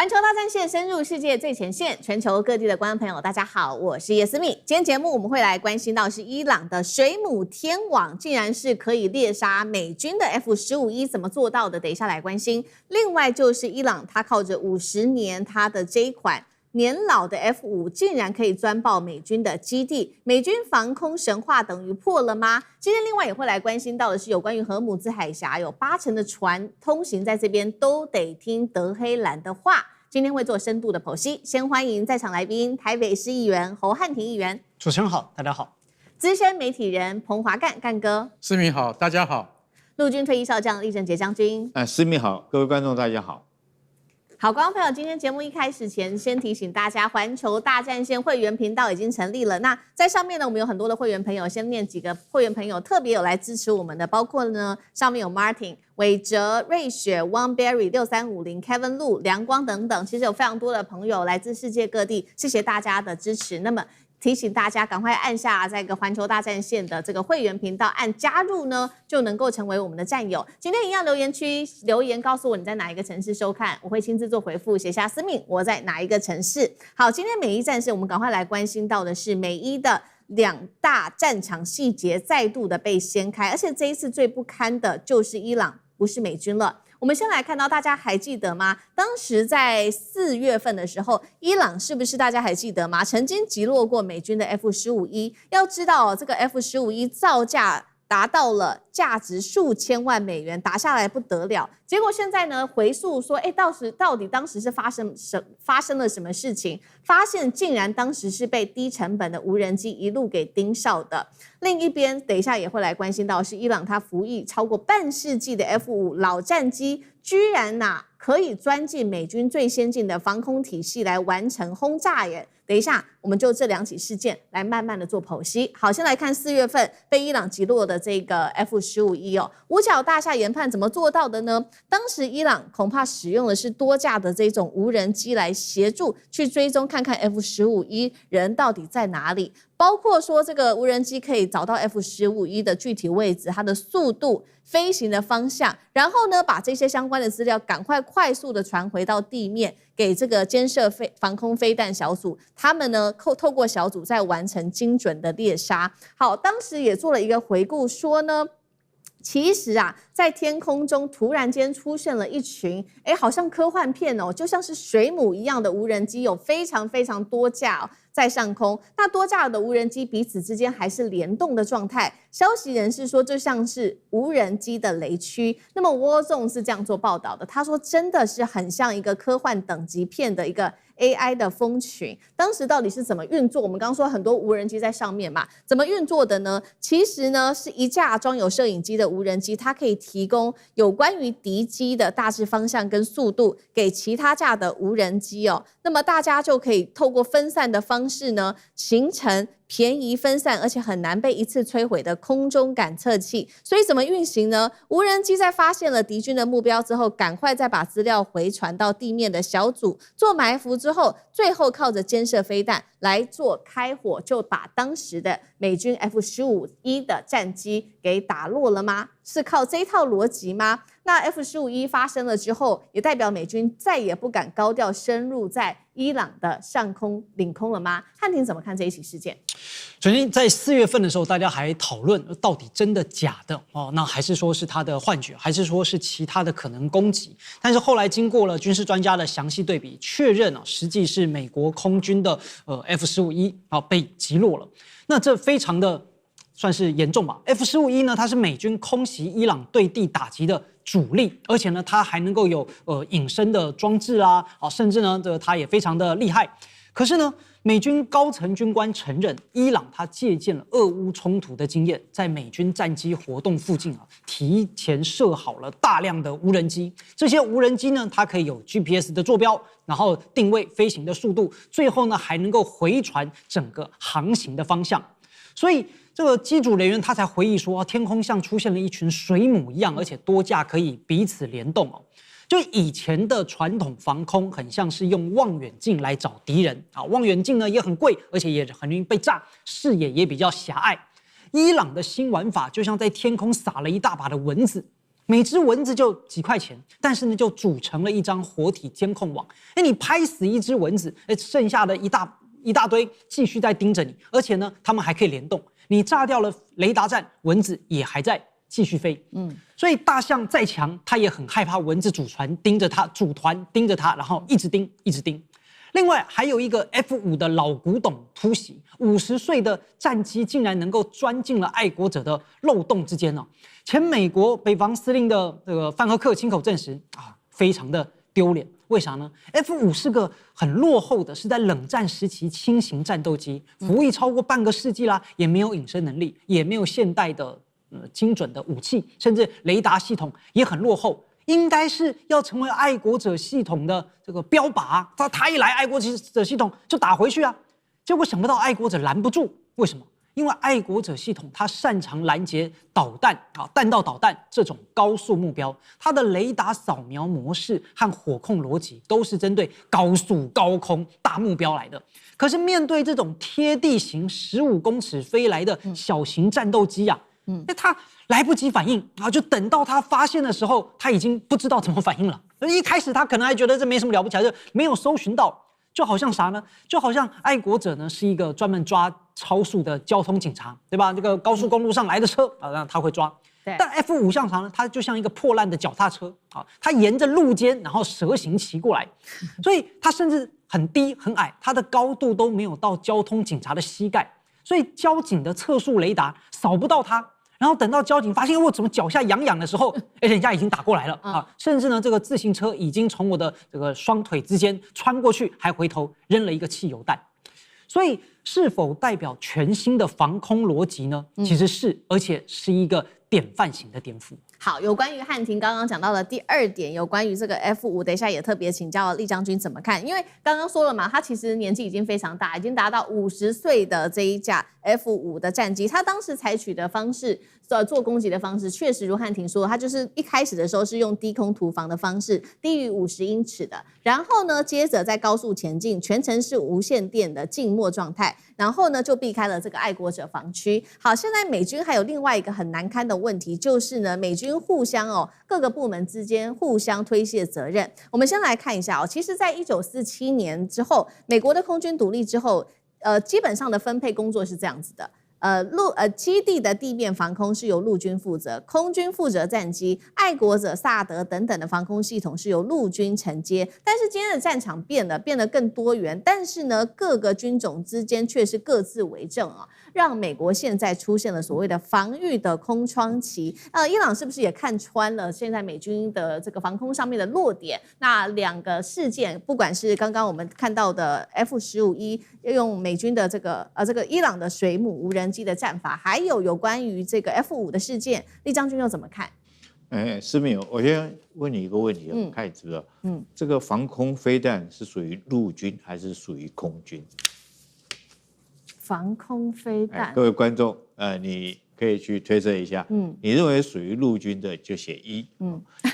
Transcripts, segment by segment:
环球大战线深入世界最前线，全球各地的观众朋友，大家好，我是叶思密。今天节目我们会来关心到是伊朗的水母天网，竟然是可以猎杀美军的 F-15E，怎么做到的？等一下来关心。另外就是伊朗，它靠着50年它的这一款年老的 F-5竟然可以钻爆美军的基地，美军防空神话等于破了吗？今天另外也会来关心到的是有关于荷姆兹海峡，有80%的船通行在这边都得听德黑兰的话。今天会做深度的剖析，先欢迎在场来宾，台北市议员侯汉廷议员。主持人好，大家好。资深媒体人彭华干哥。思密好，大家好。陆军退役少将厉正杰将军。思密好，各位观众大家好。好，观众朋友，今天节目一开始前，先提醒大家，环球大战线会员频道已经成立了。那在上面呢，我们有很多的会员朋友，先念几个会员朋友特别有来支持我们的，包括呢，上面有 Martin、伟哲、瑞雪、One Berry、6350、Kevin Lu、梁光等等，其实有非常多的朋友来自世界各地，谢谢大家的支持。那么提醒大家赶快按下这个环球大战线的这个会员频道，按加入呢就能够成为我们的战友。今天一样留言区留言告诉我你在哪一个城市收看，我会亲自做回复，写下思密我在哪一个城市。好，今天美伊战事我们赶快来关心到的是美伊的2大战场细节再度的被掀开，而且这一次最不堪的就是伊朗，不是美军了。我们先来看到，大家还记得吗？当时在4月份的时候，伊朗是不是大家还记得吗？曾经击落过美军的 F-15E。要知道，这个 F-15E 造价达到了价值数千万美元，打下来不得了。结果现在呢，回溯说，到底当时是发生了什么事情？发现竟然当时是被低成本的无人机一路给盯梢的。另一边，等一下也会来关心到是伊朗它服役超过半世纪的 F-5老战机，居然可以钻进美军最先进的防空体系来完成轰炸耶。等一下，我们就这2起事件来慢慢的做剖析。好，先来看4月份被伊朗击落的这个 F-15E 哦，五角大厦研判怎么做到的呢？当时伊朗恐怕使用的是多架的这种无人机来协助去追踪，看看 F-15E 人到底在哪里，包括说这个无人机可以找到 F-15E 的具体位置、它的速度、飞行的方向，然后呢把这些相关的资料赶快速的传回到地面，给这个监射防空飞弹小组，他们呢透过小组再完成精准的猎杀。好，当时也做了一个回顾，说呢，其实在天空中突然间出现了一群，好像科幻片哦，就像是水母一样的无人机，有非常多架在上空。那多架的无人机彼此之间还是联动的状态。消息人士说，就像是无人机的雷区。那么 Warzone 是这样做报道的，他说真的是很像一个科幻等级片的一个 AI 的蜂群。当时到底是怎么运作？我们刚刚说很多无人机在上面嘛，怎么运作的呢？其实呢是一架装有摄影机的无人机，它可以提供有关于敌机的大致方向跟速度给其他架的无人机哦。那么大家就可以透过分散的方式呢，形成便宜分散而且很难被一次摧毁的空中感测器。所以怎么运行呢？无人机在发现了敌军的目标之后，赶快再把资料回传到地面的小组做埋伏之后，最后靠着监射飞弹来做开火，就把当时的美军 F-15E 的战机给打落了吗？是靠这一套逻辑吗？那 F-15E 发生了之后，也代表美军再也不敢高调深入在伊朗的上空领空了吗？汉廷怎么看这一起事件？首先，在4月份的时候，大家还讨论到底真的假的哦，那还是说是他的幻觉，还是说是其他的可能攻击？但是后来经过了军事专家的详细对比，确认实际是美国空军的F-15E 被击落了。那这非常的算是严重吧。F-15E 呢，它是美军空袭伊朗对地打击的主力，而且呢，它还能够有隐身的装置甚至呢，它也非常的厉害。可是呢，美军高层军官承认，伊朗它借鉴了俄乌冲突的经验，在美军战机活动附近提前设好了大量的无人机。这些无人机呢，它可以有 GPS 的坐标，然后定位飞行的速度，最后呢还能够回传整个航行的方向。所以这个机组人员他才回忆说，天空像出现了一群水母一样，而且多架可以彼此联动哦。就以前的传统防空很像是用望远镜来找敌人望远镜呢也很贵，而且也很容易被炸，视野也比较狭隘。伊朗的新玩法就像在天空撒了一大把的蚊子，每只蚊子就几块钱，但是呢就组成了一张活体监控网。你拍死一只蚊子，剩下的一大堆继续在盯着你，而且呢它们还可以联动。你炸掉了雷达站，蚊子也还在继续飞。所以大象再强，它也很害怕蚊子组团盯着它，然后一直盯一直盯。另外还有一个 F5的老古董突袭，50岁的战机竟然能够钻进了爱国者的漏洞之间。前美国北防司令的这个范赫克亲口证实非常的丢脸。为啥呢 ？F5是个很落后的，是在冷战时期轻型战斗机，服役超过半个世纪啦，也没有隐身能力，也没有现代的精准的武器，甚至雷达系统也很落后。应该是要成为爱国者系统的这个标靶，他一来，爱国者系统就打回去啊。结果想不到爱国者拦不住，为什么？因为爱国者系统它擅长拦截导弹弹道导弹这种高速目标，它的雷达扫描模式和火控逻辑都是针对高速高空大目标来的。可是面对这种贴地型15公尺飞来的小型战斗机他来不及反应就等到他发现的时候，他已经不知道怎么反应了。一开始他可能还觉得这没什么了不起，就没有搜寻到，就好像啥呢？就好像爱国者呢是一个专门抓超速的交通警察，对吧？这个高速公路上来的车他会抓。但 F5像啥呢？它就像一个破烂的脚踏车它沿着路肩然后蛇形骑过来，所以它甚至很低很矮，它的高度都没有到交通警察的膝盖，所以交警的测速雷达扫不到它。然后等到交警发现我怎么脚下痒痒的时候，人家已经打过来了甚至呢这个自行车已经从我的这个双腿之间穿过去，还回头扔了一个汽油弹。所以是否代表全新的防空逻辑呢？其实是，而且是一个典范型的颠覆。好，有关于汉庭刚刚讲到的第2点，有关于这个 F5，等一下也特别请教厉将军怎么看，因为刚刚说了嘛，他其实年纪已经非常大，已经达到50岁的这一架 F5的战机，他当时采取的方式，做攻击的方式，确实如汉庭说，他就是一开始的时候是用低空突防的方式，低于50英尺的，然后呢，接着在高速前进，全程是无线电的静默状态，然后呢就避开了这个爱国者防区。好，现在美军还有另外一个很难堪的问题，就是呢，美军互相各个部门之间互相推卸责任。我们先来看一下其实在1947年之后，美国的空军独立之后，基本上的分配工作是这样子的。基地的地面防空是由陆军负责，空军负责战机，爱国者、萨德等等的防空系统是由陆军承接。但是今天的战场变得更多元，但是呢，各个军种之间却是各自为政让美国现在出现了所谓的防御的空窗期。伊朗是不是也看穿了现在美军的这个防空上面的弱点？那2个事件，不管是刚刚我们看到的 F-15E 用美军的这个伊朗的水母无人机的战法，还有关于这个 F5的事件，厉将军又怎么看？思敏，我先问你一个问题看你知不知道？这个防空飞弹是属于陆军还是属于空军？防空飞弹，各位观众，你可以去推测一下，你认为属于陆军的就写1，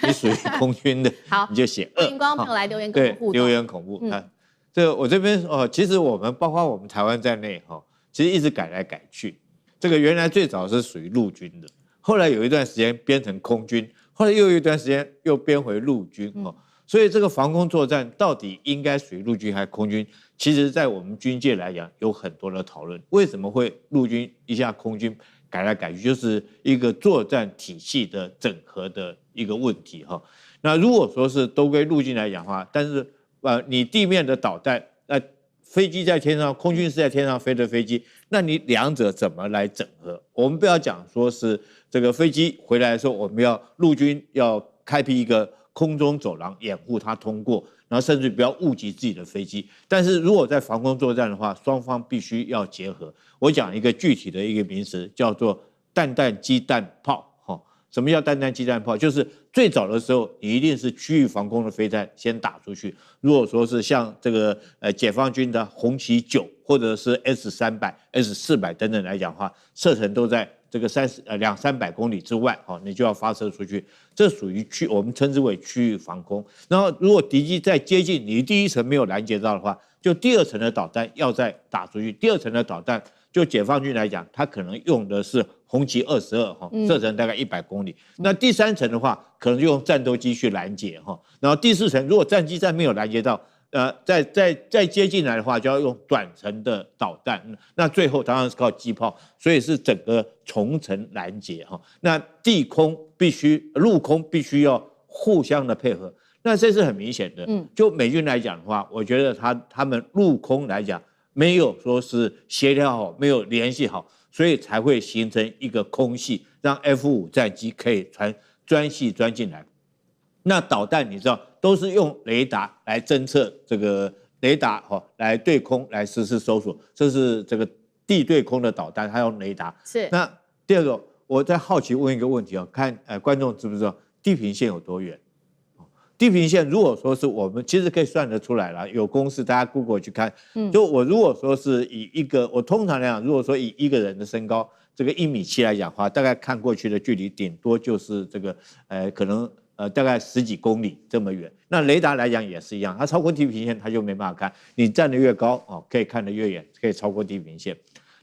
你属于空军的你就写2。欢迎观众朋友来留言跟我们互动。对，留言恐怖这个我这边其实我们包括我们台湾在内其实一直改来改去。这个原来最早是属于陆军的，后来有一段时间编成空军，后来又有一段时间又编回陆军所以这个防空作战到底应该属于陆军还是空军？其实，在我们军界来讲，有很多的讨论。为什么会陆军一下空军改来改去，就是一个作战体系的整合的一个问题那如果说是都归陆军来讲的话，但是你地面的导弹，飞机在天上，空军是在天上飞的飞机，那你2者怎么来整合？我们不要讲说是这个飞机回来的时候，我们要陆军要开辟一个空中走廊掩护它通过，然后甚至不要误击自己的飞机。但是如果在防空作战的话，双方必须要结合。我讲一个具体的一个名词，叫做弹弹机弹炮。什么叫弹弹机弹炮？就是最早的时候，你一定是区域防空的飞弹先打出去。如果说是像这个解放军的红旗9或者是 S-300、S-400等等来讲的话，射程都在这个200-300公里之外你就要发射出去。这属于我们称之为区域防空。然后如果敌机再接近，你第1层没有拦截到的话，就第2层的导弹要再打出去。第2层的导弹，就解放军来讲，它可能用的是红旗22哈，射程大概100公里。那第3层的话，可能就用战斗机去拦截哈，然后第4层如果战机再没有拦截到，再接进来的话，就要用短程的导弹。那最后当然是靠机炮，所以是整个重层拦截哈。那地空必须，陆空必须要互相的配合。那这是很明显的。就美军来讲的话，我觉得他们陆空来讲没有说是协调好，没有联系好，所以才会形成一个空隙，让 F5战机可以钻隙钻进来。那导弹你知道都是用雷达来侦测，这个雷达来对空来实施搜索，这是这个地对空的导弹，它用雷达。是。那第二个，我在好奇问一个问题看观众知不知道地平线有多远？地平线如果说是我们其实可以算得出来了，有公式，大家 Google 去看。就我如果说是以一个，我通常来讲，如果说以一个人的身高，这个1.7米来讲的话，大概看过去的距离顶多就是这个可能。大概10几公里这么远，那雷达来讲也是一样，它超过地平线它就没办法看，你站得越高可以看得越远，可以超过地平线。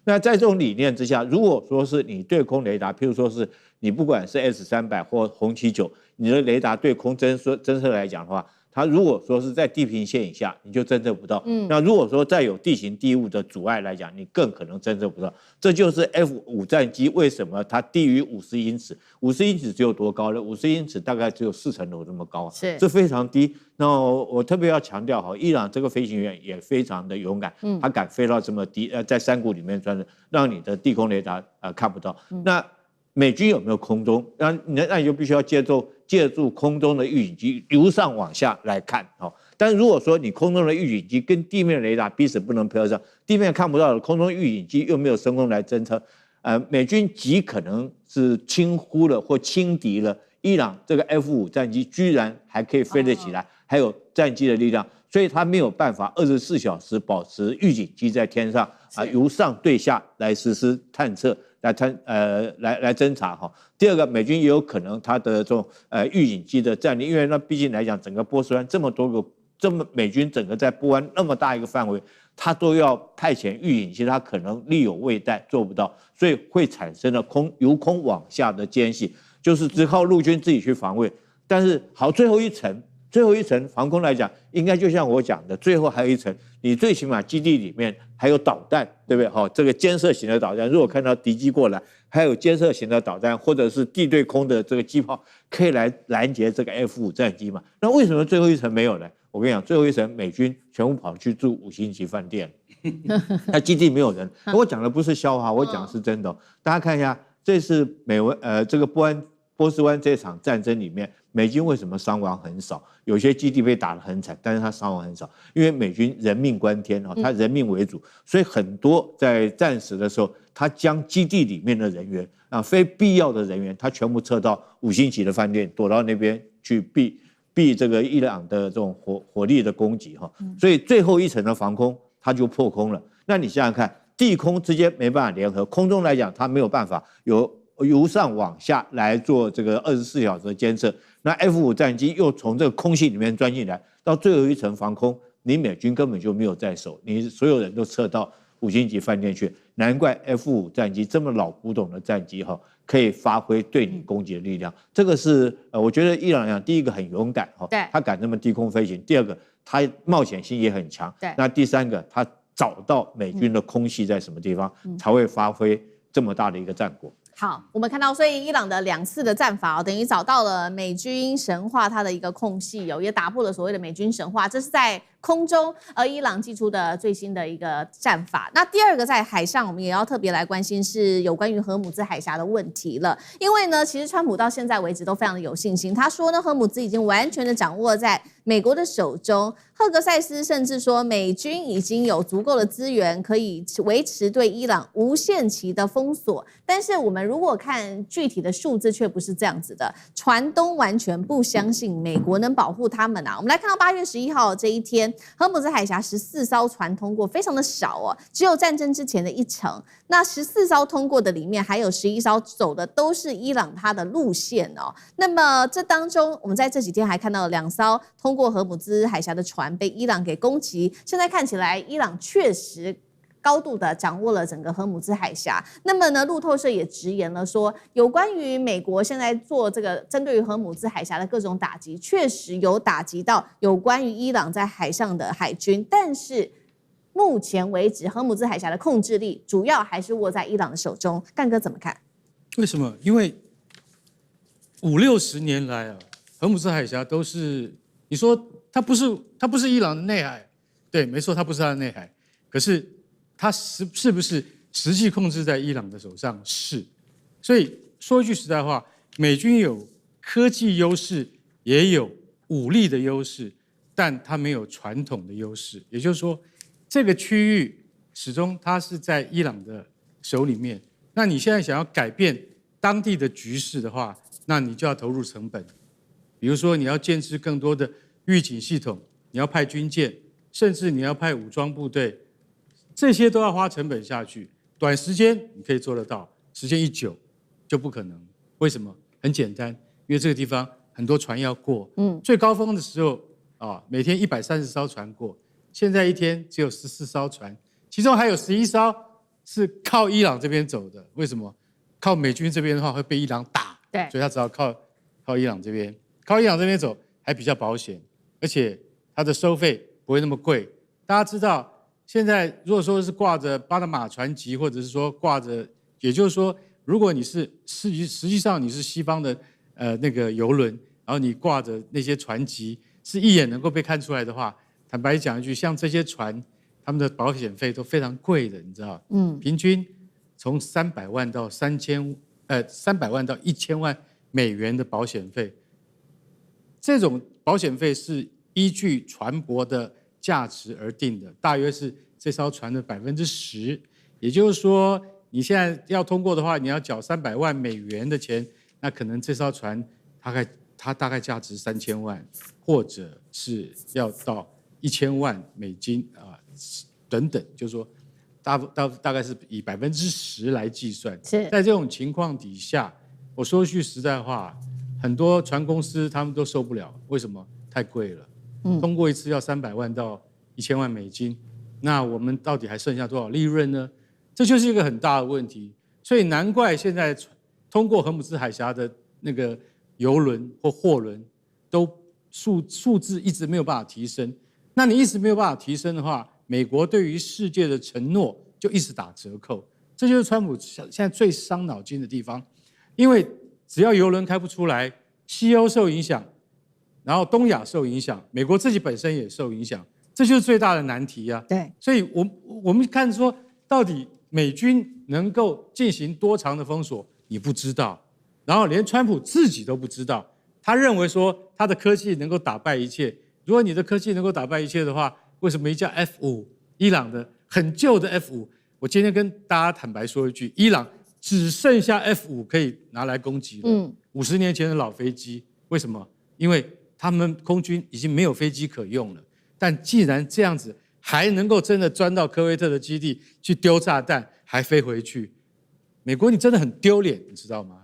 那在这种理念之下，如果说是你对空雷达，譬如说是你不管是 S300或红旗9，你的雷达对空侦测来讲的话，它如果说是在地平线以下，你就侦测不到。那如果说再有地形地物的阻碍来讲，你更可能侦测不到。这就是 F5战机为什么它低于50英尺，50英尺只有多高呢？50英尺大概只有4层楼这么高，这非常低。那我特别要强调伊朗这个飞行员也非常的勇敢，他敢飞到这么低，在山谷里面钻着，让你的地空雷达看不到。那美军有没有空中？那你就必须要借助空中的预警机由上往下来看。但是如果说你空中的预警机跟地面雷达彼此不能配合上，地面看不到的空中预警机又没有升空来侦测，美军极可能是轻忽了或轻敌了伊朗这个 F5战机居然还可以飞得起来，还有战机的力量，所以他没有办法24小时保持预警机在天上由上对下来实施探测。来侦查哈。第二个，美军也有可能它的这种预警机的战力，因为那毕竟来讲，整个波斯湾这么多个，美军整个在波湾那么大一个范围，它都要派遣预警机，它可能力有未逮，做不到，所以会产生了由空往下的间隙，就是只靠陆军自己去防卫。但是好，最后一层防空来讲，应该就像我讲的，最后还有一层，你最起码基地里面还有导弹，对不对？这个监射型的导弹，如果看到敌机过来，还有监射型的导弹，或者是地对空的这个机炮，可以来拦截这个 F5战机嘛？那为什么最后一层没有呢？我跟你讲，最后一层美军全部跑去住5星级饭店，他基地没有人。我讲的不是笑话，我讲的是真的。大家看一下，这是这个波斯湾这场战争里面，美军为什么伤亡很少？有些基地被打得很惨，但是他伤亡很少，因为美军人命关天他人命为主，所以很多在战时的时候，他将基地里面的人员非必要的人员，他全部撤到5星级的饭店，躲到那边去避这个伊朗的这种火力的攻击所以最后一层的防空它就破空了。那你想想看，地空之间没办法联合，空中来讲它没有办法由上往下来做这个24小时的监测，那 F5战机又从这个空隙里面钻进来，到最后一层防空，你美军根本就没有在守，你所有人都撤到5星级饭店去，难怪 F5战机这么老古董的战机可以发挥对你攻击的力量。这个是我觉得伊朗讲，第一个很勇敢他敢这么低空飞行；第二个，他冒险性也很强。那第三个，他找到美军的空隙在什么地方，才会发挥这么大的一个战果。好，我们看到，所以伊朗的2次的战法等于找到了美军神话它的一个空隙也打破了所谓的美军神话。这是在空中，而伊朗祭出的最新的一个战法。那第二个在海上，我们也要特别来关心是有关于荷姆兹海峡的问题了。因为呢，其实川普到现在为止都非常的有信心，他说呢，荷姆兹已经完全的掌握在美国的手中。赫格塞斯甚至说，美军已经有足够的资源可以维持对伊朗无限期的封锁。但是我们如果看具体的数字，却不是这样子的。船东完全不相信美国能保护他们啊！我们来看到8月11号这一天，荷姆兹海峡14艘船通过，非常的少只有战争之前的1成。那14艘通过的里面，还有11艘走的都是伊朗它的路线那么这当中，我们在这几天还看到了2艘通过荷姆兹海峡的船被伊朗给攻击。现在看起来，伊朗确实高度的掌握了整个荷姆兹海峡。那么呢，路透社也直言了说，有关于美国现在做这个针对于荷姆兹海峡的各种打击，确实有打击到有关于伊朗在海上的海军，但是目前为止，荷姆兹海峡的控制力主要还是握在伊朗的手中。干哥怎么看？为什么？因为50-60年来啊，荷姆兹海峡都是你说它不是伊朗的内海，对，没错，它不是它的内海。可是它是不是实际控制在伊朗的手上？是。所以说一句实在话，美军有科技优势，也有武力的优势，但它没有传统的优势。也就是说，这个区域始终它是在伊朗的手里面。那你现在想要改变当地的局势的话，那你就要投入成本。比如说，你要建设更多的预警系统，你要派军舰，甚至你要派武装部队，这些都要花成本下去。短时间你可以做得到，时间一久就不可能。为什么？很简单，因为这个地方很多船要过。最高峰的时候啊，每天130艘船过，现在一天只有14艘船，其中还有11艘是靠伊朗这边走的。为什么？靠美军这边的话会被伊朗打，对，所以他只好靠伊朗这边，靠伊朗这边走还比较保险，而且它的收费不会那么贵。大家知道，现在如果说是挂着巴拿马船籍，或者是说挂着，也就是说，如果你是实际上你是西方的那个邮轮，然后你挂着那些船籍，是一眼能够被看出来的话，坦白讲一句，像这些船，他们的保险费都非常贵的，你知道？平均从300万到300万到1000万美元的保险费，这种保险费是依据船舶的价值而定的，大约是这艘船的10%。也就是说，你现在要通过的话，你要缴300万美元的钱，那可能这艘船它大概价值3000万，或者是要到1000万美金啊等等，就是说大概是以10%来计算。是在这种情况底下，我说句实在话，很多船公司他们都受不了，为什么？太贵了。通过一次要300万到1000万美金，那我们到底还剩下多少利润呢？这就是一个很大的问题。所以难怪现在通过荷姆兹海峡的那个邮轮或货轮，都数字一直没有办法提升。那你一直没有办法提升的话，美国对于世界的承诺就一直打折扣。这就是川普现在最伤脑筋的地方，因为只要邮轮开不出来，西欧受影响，然后东亚受影响，美国自己本身也受影响，这就是最大的难题啊。对，所以我们看说，到底美军能够进行多长的封锁，你不知道，然后连川普自己都不知道。他认为说他的科技能够打败一切，如果你的科技能够打败一切的话，为什么一架 F5，伊朗的很旧的 F5，我今天跟大家坦白说一句，伊朗只剩下 F5可以拿来攻击了。50年前的老飞机，为什么？因为他们空军已经没有飞机可用了。但既然这样子，还能够真的钻到科威特的基地去丢炸弹，还飞回去，美国你真的很丢脸，你知道吗？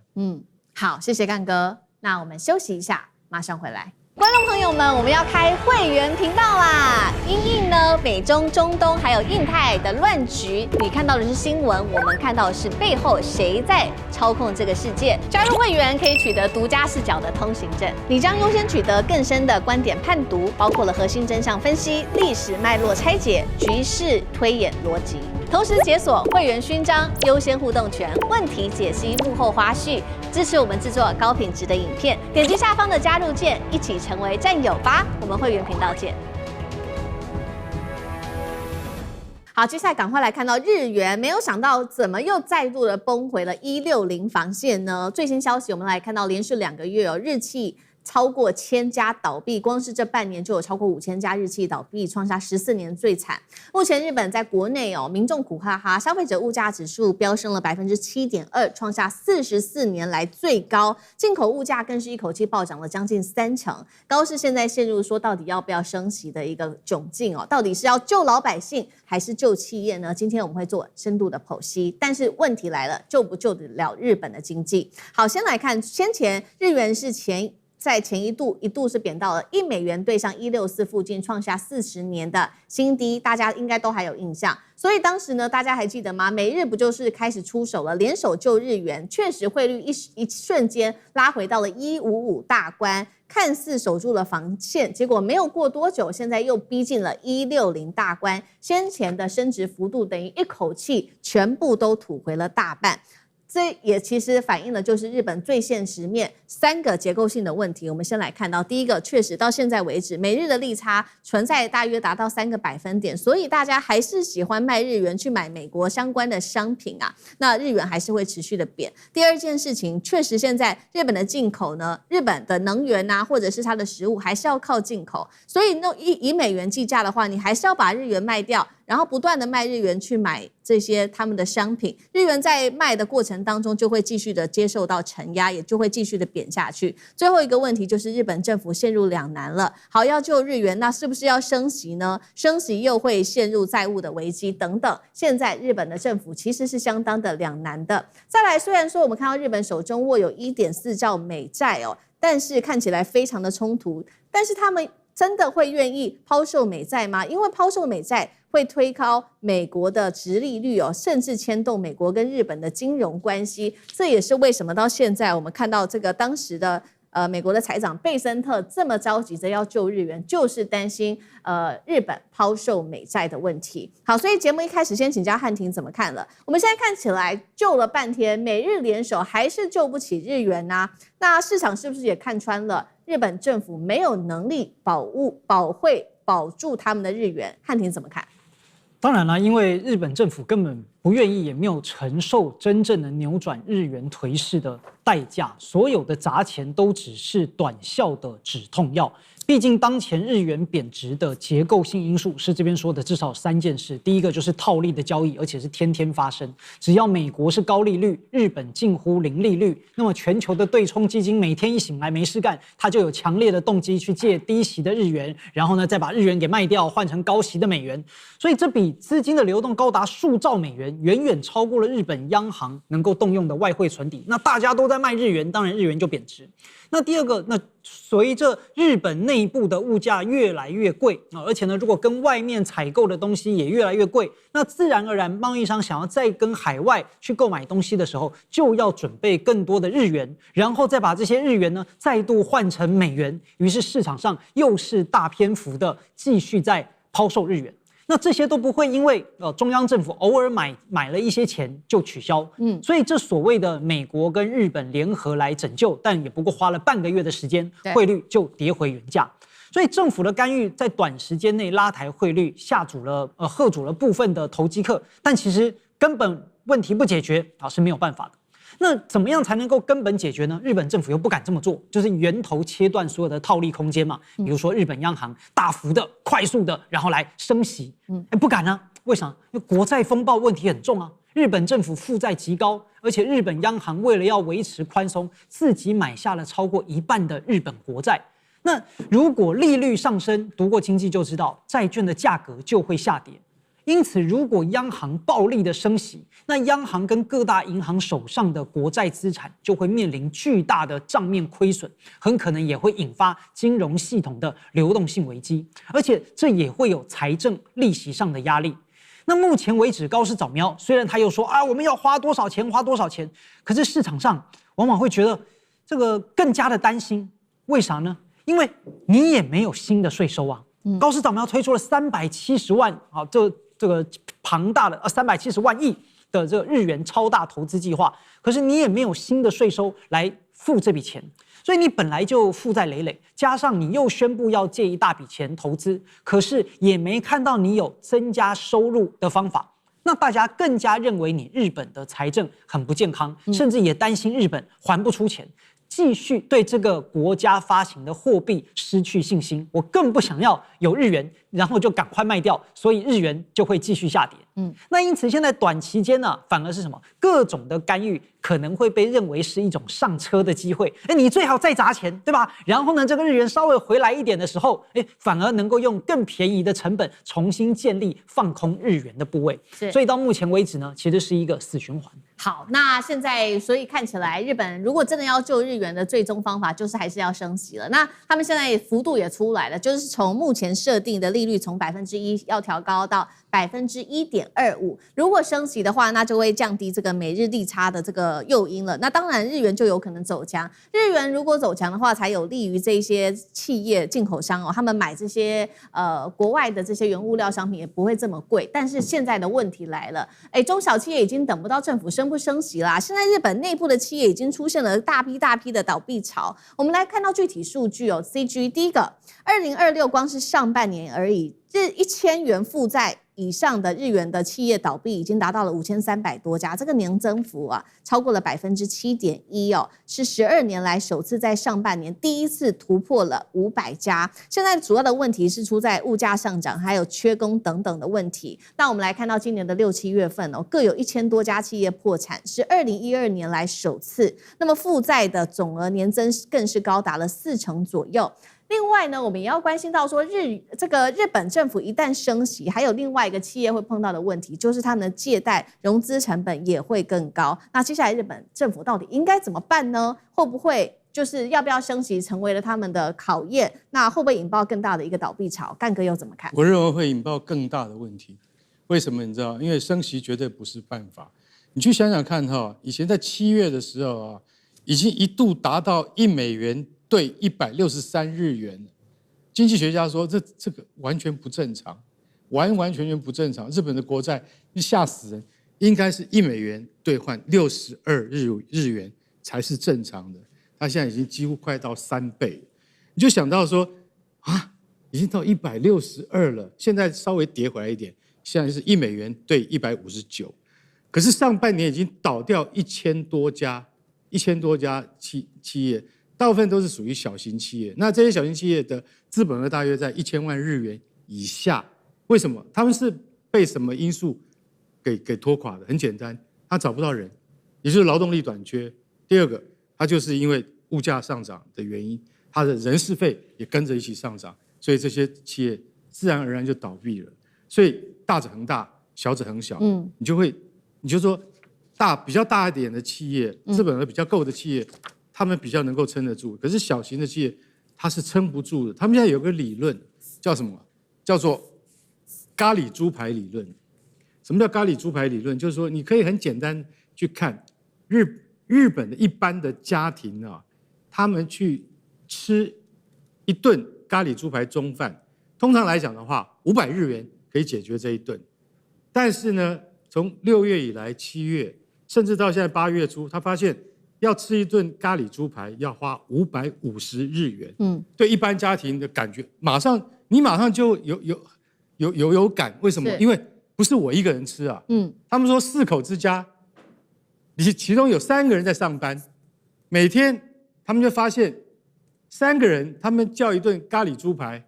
好，谢谢干哥。那我们休息一下，马上回来。观众朋友们，我们要开会员频道啦！因应呢美中、中东还有印太的乱局，你看到的是新闻，我们看到的是背后谁在操控这个世界。加入会员可以取得独家视角的通行证，你将优先取得更深的观点判读，包括了核心真相分析、历史脉络拆解、局势推演逻辑。同时解锁会员勋章、优先互动权、问题解析、幕后花絮，支持我们制作高品质的影片。点击下方的加入键，一起成为战友吧！我们会员频道见。好，接下来赶快来看到日元，没有想到怎么又再度的崩回了160防线呢？最新消息，我们来看到连续2个月日企超过1000家倒闭，光是这半年就有超过5000家日企倒闭，创下14年最惨。目前日本在国内民众苦哈哈，消费者物价指数飙升了7.2%，创下44年来最高。进口物价更是一口气暴涨了将近30%。高市现在陷入说到底要不要升息的一个窘境到底是要救老百姓还是救企业呢？今天我们会做深度的剖析，但是问题来了，救不救得了日本的经济？好，先来看先前日元是前在前一度是贬到了$1对上164附近，创下40年的新低，大家应该都还有印象。所以当时呢，大家还记得吗？美日不就是开始出手了，联手救日元，确实汇率一瞬间拉回到了155大关，看似守住了防线，结果没有过多久，现在又逼近了160大关，先前的升值幅度等于一口气全部都吐回了大半。这也其实反映了就是日本最现实面3个结构性的问题。我们先来看到第一个，确实到现在为止，美日的利差存在大约达到3个百分点，所以大家还是喜欢卖日元去买美国相关的商品啊，那日元还是会持续的贬。第二件事情，确实现在日本的进口呢，日本的能源啊，或者是它的食物还是要靠进口，所以以美元计价的话，你还是要把日元卖掉，然后不断的卖日元去买这些他们的商品，日元在卖的过程当中就会继续的接受到承压，也就会继续的贬下去。最后一个问题就是日本政府陷入两难了，好，要救日元，那是不是要升息呢？升息又会陷入债务的危机等等。现在日本的政府其实是相当的两难的。再来，虽然说我们看到日本手中握有1.4兆美债哦，但是看起来非常的冲突，但是他们真的会愿意抛售美债吗？因为抛售美债会推高美国的殖利率哦，甚至牵动美国跟日本的金融关系。这也是为什么到现在我们看到这个当时的美国的财长贝森特这么着急着要救日元，就是担心日本抛售美债的问题。好，所以节目一开始先请教汉庭怎么看了。我们现在看起来救了半天，美日联手还是救不起日元啊。那市场是不是也看穿了日本政府没有能力保住他们的日元？汉庭怎么看？当然啦，因为日本政府根本不愿意，也没有承受真正的扭转日元颓势的代价，所有的砸钱都只是短效的止痛药。毕竟当前日元贬值的结构性因素是这边说的至少3件事。第一个就是套利的交易，而且是天天发生。只要美国是高利率，日本近乎零利率，那么全球的对冲基金每天一醒来没事干，它就有强烈的动机去借低息的日元，然后呢再把日元给卖掉，换成高息的美元。所以这笔资金的流动高达数兆美元，远远超过了日本央行能够动用的外汇存底。那大家都在卖日元，当然日元就贬值。那第二个，那随着日本内部的物价越来越贵而且呢，如果跟外面采购的东西也越来越贵，那自然而然贸易商想要再跟海外去购买东西的时候，就要准备更多的日元，然后再把这些日元呢再度换成美元，于是市场上又是大篇幅的继续在抛售日元。那这些都不会因为中央政府偶尔买了一些钱就取消，所以这所谓的美国跟日本联合来拯救，但也不过花了半个月的时间，汇率就跌回原价。所以政府的干预在短时间内拉抬汇率，吓阻了部分的投机客，但其实根本问题不解决是没有办法的。那怎么样才能够根本解决呢？日本政府又不敢这么做，就是源头切断所有的套利空间嘛。比如说日本央行大幅的、快速的，然后来升息，不敢啊。为啥？因为国债风暴问题很重啊。日本政府负债极高，而且日本央行为了要维持宽松，自己买下了超过1半的日本国债。那如果利率上升，读过经济就知道，债券的价格就会下跌。因此，如果央行暴力的升息，那央行跟各大银行手上的国债资产就会面临巨大的账面亏损，很可能也会引发金融系统的流动性危机，而且这也会有财政利息上的压力。那目前为止，高市早苗虽然他又说我们要花多少钱，可是市场上往往会觉得这个更加的担心，为啥呢？因为你也没有新的税收啊。高市早苗推出了370万这个庞大的370万亿的这个日元超大投资计划，可是你也没有新的税收来付这笔钱，所以你本来就负债累累，加上你又宣布要借一大笔钱投资，可是也没看到你有增加收入的方法，那大家更加认为你日本的财政很不健康，甚至也担心日本还不出钱，继续对这个国家发行的货币失去信心。我更不想要有日元，然后就赶快卖掉，所以日元就会继续下跌。那因此现在短期间呢，反而是什么？各种的干预可能会被认为是一种上车的机会。你最好再砸钱，对吧？然后呢，这个日元稍微回来一点的时候，反而能够用更便宜的成本重新建立放空日元的部位。所以到目前为止呢，其实是一个死循环。好，那现在所以看起来，日本如果真的要救日元的最终方法，就是还是要升息了。那他们现在幅度也出来了，就是从目前设定的利率从1%要调高到1.25%。如果升息的话，那就会降低这个美日利差的这个诱因了。那当然，日元就有可能走强。日元如果走强的话，才有利于这些企业进口商他们买这些国外的这些原物料商品也不会这么贵。但是现在的问题来了，中小企业已经等不到政府升不升息啦。现在日本内部的企业已经出现了大批的倒闭潮。我们来看到具体数据CG 第一个，2026光是上半年而已，1000元负债以上的日元的企业倒闭已经达到了5300多家，这个年增幅超过了7.1%是12年来首次在上半年第一次突破了500家。现在主要的问题是出在物价上涨，还有缺工等等的问题。那我们来看到今年的6、7月份各有1000多家企业破产，是2012年来首次。那么负债的总额年增更是高达了40%左右。另外呢，我们也要关心到说日本政府一旦升息，还有另外一个企业会碰到的问题，就是他们的借贷融资成本也会更高。那接下来日本政府到底应该怎么办呢？会不会就是要不要升息成为了他们的考验？那会不会引爆更大的一个倒闭潮？干哥又怎么看？我认为会引爆更大的问题。为什么你知道？因为升息绝对不是办法。你去想想看以前在7月的时候已经一度达到1美元对163日元，经济学家说这个完全不正常，完全不正常。日本的国债吓死人，应该是1美元兑换62日元才是正常的。它现在已经几乎快到3倍，你就想到说已经到162了，现在稍微跌回来一点，现在是1美元兑159。可是上半年已经倒掉1000多家企业。大部分都是属于小型企业，那这些小型企业的资本额大约在1000万日元以下。为什么？他们是被什么因素给拖垮的？很简单，他找不到人，也就是劳动力短缺。第二个，他就是因为物价上涨的原因，他的人事费也跟着一起上涨，所以这些企业自然而然就倒闭了。所以大者恒大，小者恒小。你就说比较大一点的企业，资本额比较够的企业。他们比较能够撑得住，可是小型的企业它是撑不住的。他们现在有个理论叫什么？叫做咖喱猪排理论。什么叫咖喱猪排理论？就是说你可以很简单去看日本的一般的家庭他们去吃一顿咖喱猪排中饭，通常来讲的话，500日元可以解决这一顿。但是呢，从6月以来7月，甚至到现在8月初，他发现要吃一顿咖喱猪排要花550日元，对一般家庭的感觉，你马上就有感。为什么？因为不是我一个人吃他们说4口之家，其中有3个人在上班，每天他们就发现3个人他们叫一顿咖喱猪排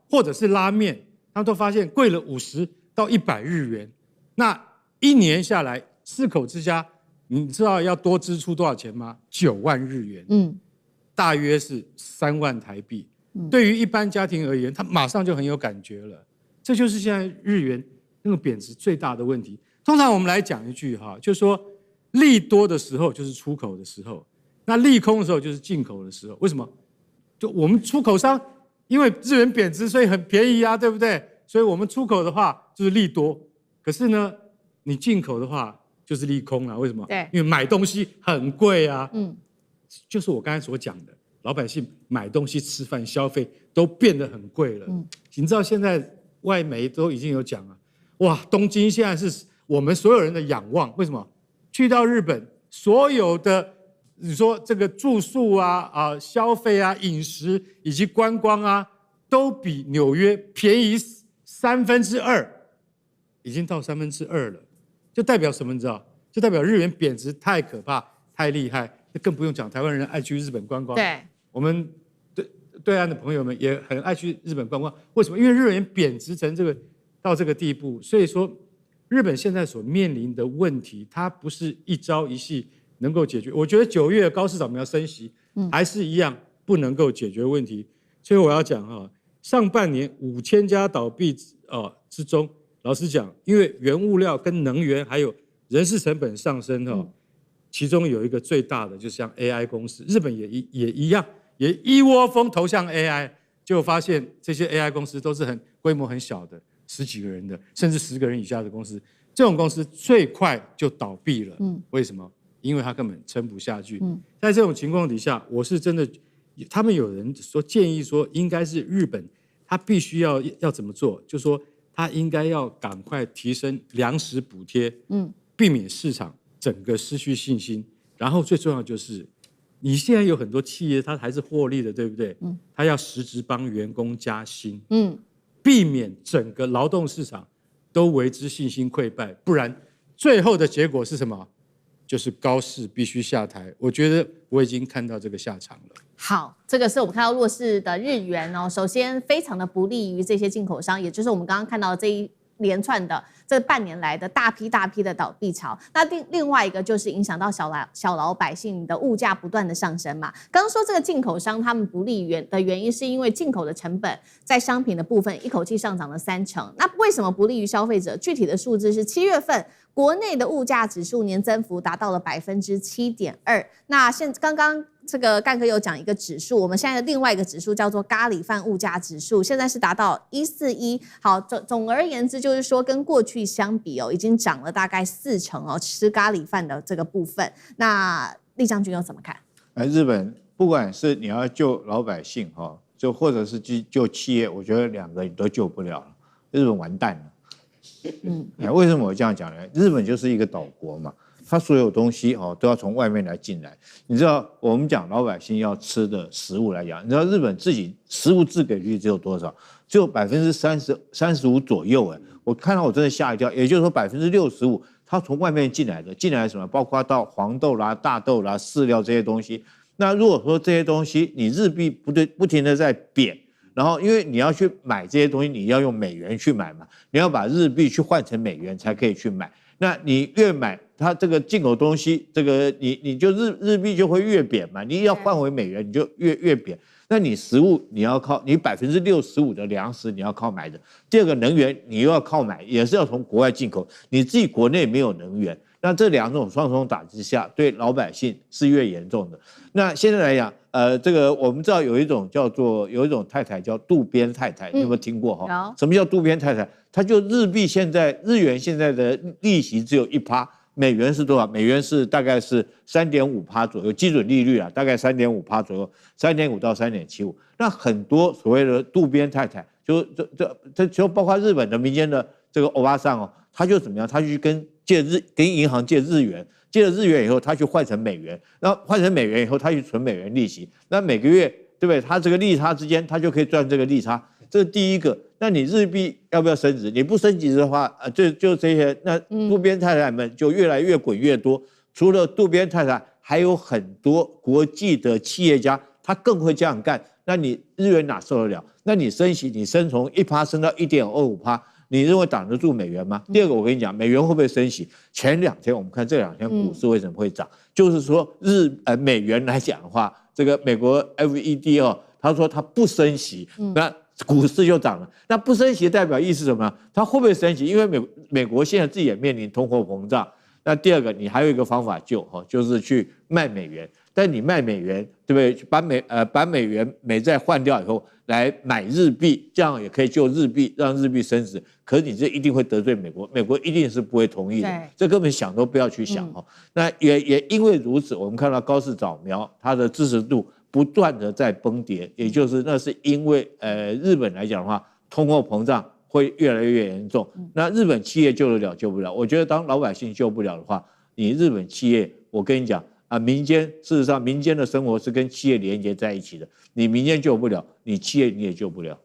或者是拉面，他们都发现贵了50到100日元。那1年下来，4口之家。你知道要多支出多少钱吗？9万日元，大约是3万台币。对于一般家庭而言，他马上就很有感觉了。这就是现在日元那个贬值最大的问题。通常我们来讲一句就是说，利多的时候就是出口的时候，那利空的时候就是进口的时候。为什么？就我们出口商因为日元贬值，所以很便宜对不对？所以我们出口的话就是利多，可是呢，你进口的话。就是利空为什么？对，因为买东西很贵就是我刚才所讲的，老百姓买东西、吃饭、消费都变得很贵了。你知道现在外媒都已经有讲了，东京现在是我们所有人的仰望。为什么？去到日本，所有的你说这个住宿消费饮食以及观光都比纽约便宜2/3，已经到2/3了。就代表什么？你知道？就代表日元贬值太可怕、太厉害。那更不用讲，台湾人爱去日本观光。对，我们对岸的朋友们也很爱去日本观光。为什么？因为日元贬值成到这个地步，所以说日本现在所面临的问题，它不是一朝一夕能够解决。我觉得9月高市早苗升息，还是一样不能够解决问题。所以我要讲哈，上半年5000家倒闭之中，老实讲，因为原物料跟能源还有人事成本上升哈，其中有一个最大的就是像 AI 公司，日本也一样，也一窝蜂投向 AI， 就发现这些 AI 公司都是规模很小的，10几个人的，甚至10个人以下的公司，这种公司最快就倒闭了。为什么？因为它根本撑不下去。在这种情况底下，我是真的，他们有人建议说，应该是日本，他必须要怎么做？就说他应该要赶快提升粮食补贴，避免市场整个失去信心。然后最重要就是，你现在有很多企业，它还是获利的，对不对？它要实质帮员工加薪，避免整个劳动市场都为之信心溃败，不然最后的结果是什么？就是高市必须下台。我觉得我已经看到这个下场了。好，这个是我们看到弱势的日元哦，首先非常的不利于这些进口商，也就是我们刚刚看到的这一连串的这半年来的大批的倒闭潮。那另外一个就是影响到小老百姓的物价不断的上升嘛。刚刚说这个进口商他们不利的原因是因为进口的成本在商品的部分一口气上涨了30%。那为什么不利于消费者？具体的数字是7月份国内的物价指数年增幅达到了7.2%。那刚刚这个干哥有讲一个指数，我们现在的另外一个指数叫做咖喱饭物价指数，现在是达到141。好，总而言之就是说，跟过去相比已经涨了大概40%吃咖喱饭的这个部分。那厉将军又怎么看？日本不管是你要救老百姓就或者是救企业，我觉得2个你都救不了了，日本完蛋了。为什么我这样讲呢？日本就是一个岛国嘛，它所有东西都要从外面来进来。你知道我们讲老百姓要吃的食物来讲，你知道日本自己食物自给率只有多少？只有35%左右。我看到我真的吓一跳。也就是说65%它从外面进来什么？包括到黄豆啦、大豆啦、饲料这些东西。那如果说这些东西你日币不停的在贬。然后，因为你要去买这些东西，你要用美元去买嘛，你要把日币去换成美元才可以去买。那你越买，它这个进口东西，这个你就日币就会越贬嘛。你要换回美元，你就越贬。那你食物你要靠你65%的粮食你要靠买的。第二个能源你又要靠买，也是要从国外进口，你自己国内没有能源。那这2种双重打击下，对老百姓是越严重的。那现在来讲，这个我们知道有一种太太叫渡边太太，你有没有听过哈？什么叫渡边太太？它就日元现在的利息只有1%，美元是多少？美元是大概是3.5%左右，基准利率大概3.5%左右，3.5到3.75。那很多所谓的渡边太太，就包括日本的民间的这个欧巴桑他就怎么样？他去跟银行借日元，借了日元以后，他去换成美元，然后换成美元以后，他去存美元利息。那每个月，对不对？他这个利差之间，他就可以赚这个利差。这是第一个。那你日币要不要升值？你不升值的话，就这些，那渡边太太们就越来越滚越多。除了渡边太太，还有很多国际的企业家，他更会这样干。那你日元哪受得了？那你升息，你升从1%升到1.25%。你认为挡得住美元吗？第二个，我跟你讲，美元会不会升息？前2天我们看这2天股市为什么会涨，就是说美元来讲的话，这个美国 FED 他说他不升息，那股市就涨了。那不升息代表意思什么？它会不会升息？因为美国现在自己也面临通货膨胀。那第二个，你还有一个方法就是去卖美元。但你卖美元，对不对？把美元美债换掉以后，来买日币，这样也可以救日币，让日币升值。可是你这一定会得罪美国，美国一定是不会同意的，这根本想都不要去想那也因为如此，我们看到高市早苗它的支持度不断的在崩跌，也就是那是因为日本来讲的话，通货膨胀会越来越严重。那日本企业救得了救不了？我觉得当老百姓救不了的话，你日本企业，我跟你讲。事实上，民间的生活是跟企业连接在一起的。你民间救不了，你企业你也救不了。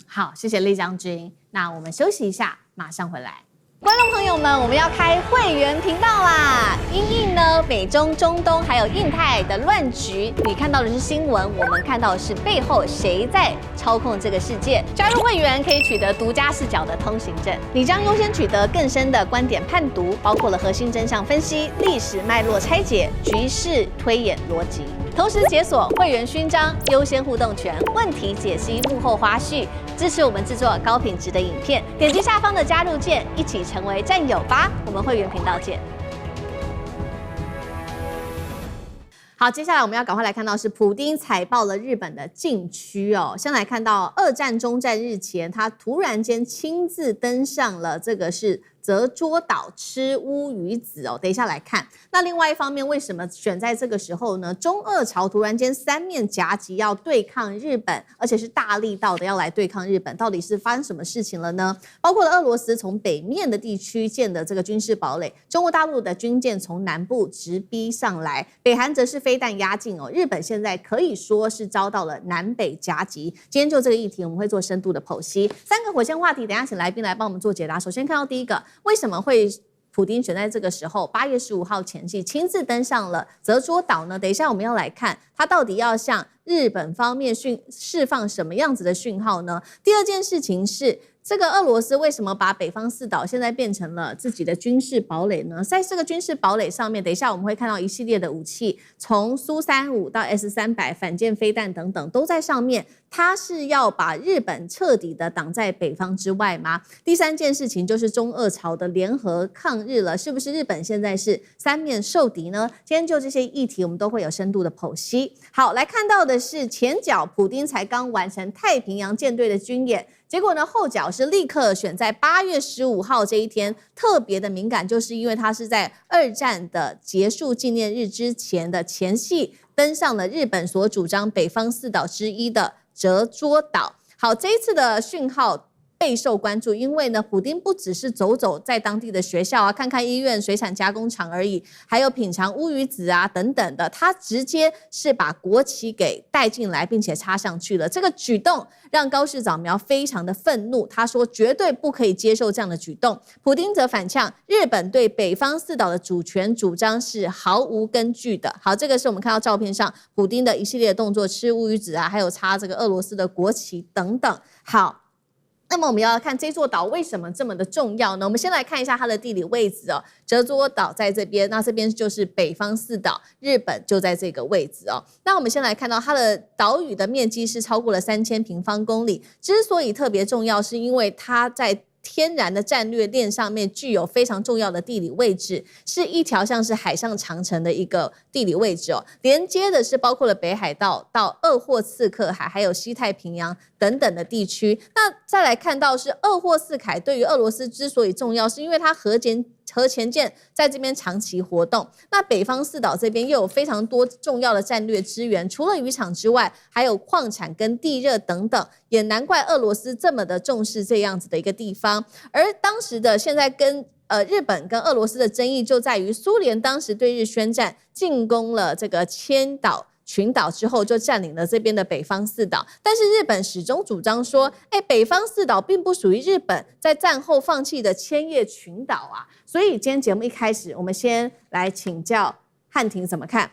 好，谢谢厉将军。那我们休息一下，马上回来。观众朋友们，我们要开会员频道啦！因应呢美中、中东还有印太的乱局，你看到的是新闻，我们看到的是背后谁在操控这个世界。加入会员可以取得独家视角的通行证，你将优先取得更深的观点判读，包括了核心真相分析、历史脉络拆解、局势推演逻辑。同时解锁会员勋章、优先互动权、问题解析、幕后花絮，支持我们制作高品质的影片。点击下方的加入键，一起成为战友吧！我们会员频道见。好，接下来我们要赶快来看到是普丁踩爆了日本的禁区哦。先来看到二战终战日前，他突然间亲自登上了这个是泽捉岛吃乌鱼子哦，等一下来看。那另外一方面，为什么选在这个时候呢？中俄朝突然间三面夹击要对抗日本，而且是大力道的要来对抗日本，到底是发生什么事情了呢？包括了俄罗斯从北面的地区建的这个军事堡垒，中国大陆的军舰从南部直逼上来，北韩则是飞弹压境哦。日本现在可以说是遭到了南北夹击。今天就这个议题，我们会做深度的剖析。3个火线话题，等一下请来宾来帮我们做解答。首先看到第一个。为什么会普丁选在这个时候8月15号前夕亲自登上了泽捉岛呢？等一下我们要来看他到底要向日本方面释放什么样子的讯号呢？第二件事情是这个俄罗斯为什么把北方四岛现在变成了自己的军事堡垒呢？在这个军事堡垒上面，等一下我们会看到一系列的武器，从苏35到 S300 反舰飞弹等等都在上面。它是要把日本彻底的挡在北方之外吗？第三件事情就是中俄朝的联合抗日了，是不是日本现在是三面受敌呢？今天就这些议题我们都会有深度的剖析。好，来看到的是前脚普丁才刚完成太平洋舰队的军演，结果呢后脚是立刻选在8月15号这一天特别的敏感，就是因为它是在二战的结束纪念日之前的前夕登上了日本所主张北方四岛之一的泽捉岛。好，这一次的讯号备受关注，因为呢，普丁不只是走在当地的学校啊，看看医院、水产加工厂而已，还有品尝乌鱼子啊等等的，他直接是把国旗给带进来，并且插上去了。这个举动让高市早苗非常的愤怒，他说绝对不可以接受这样的举动。普丁则反呛，日本对北方四岛的主权主张是毫无根据的。好，这个是我们看到照片上普丁的一系列的动作，吃乌鱼子啊，还有插这个俄罗斯的国旗等等。好。那么我们要看这座岛为什么这么的重要呢？我们先来看一下它的地理位置哦。泽捉岛在这边，那这边就是北方四岛，日本就在这个位置哦。那我们先来看到它的岛屿的面积是超过了3000平方公里。之所以特别重要，是因为它在天然的战略链上面具有非常重要的地理位置，是一条像是海上长城的一个地理位置哦。连接的是包括了北海道到鄂霍次克海，还有西太平洋等等的地区。那再来看到是鄂霍次海对于俄罗斯之所以重要，是因为它核潜舰在这边长期活动。那北方四岛这边又有非常多重要的战略资源，除了渔场之外，还有矿产跟地热等等，也难怪俄罗斯这么的重视这样子的一个地方。而当时的现在跟日本跟俄罗斯的争议就在于，苏联当时对日宣战，进攻了这个千岛群岛之后，就占领了这边的北方四岛。但是日本始终主张说，北方四岛并不属于日本在战后放弃的千叶群岛啊。所以今天节目一开始，我们先来请教汉庭怎么看？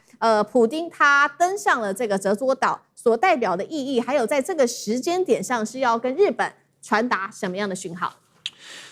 普丁他登上了这个泽捉岛所代表的意义，还有在这个时间点上是要跟日本传达什么样的讯号？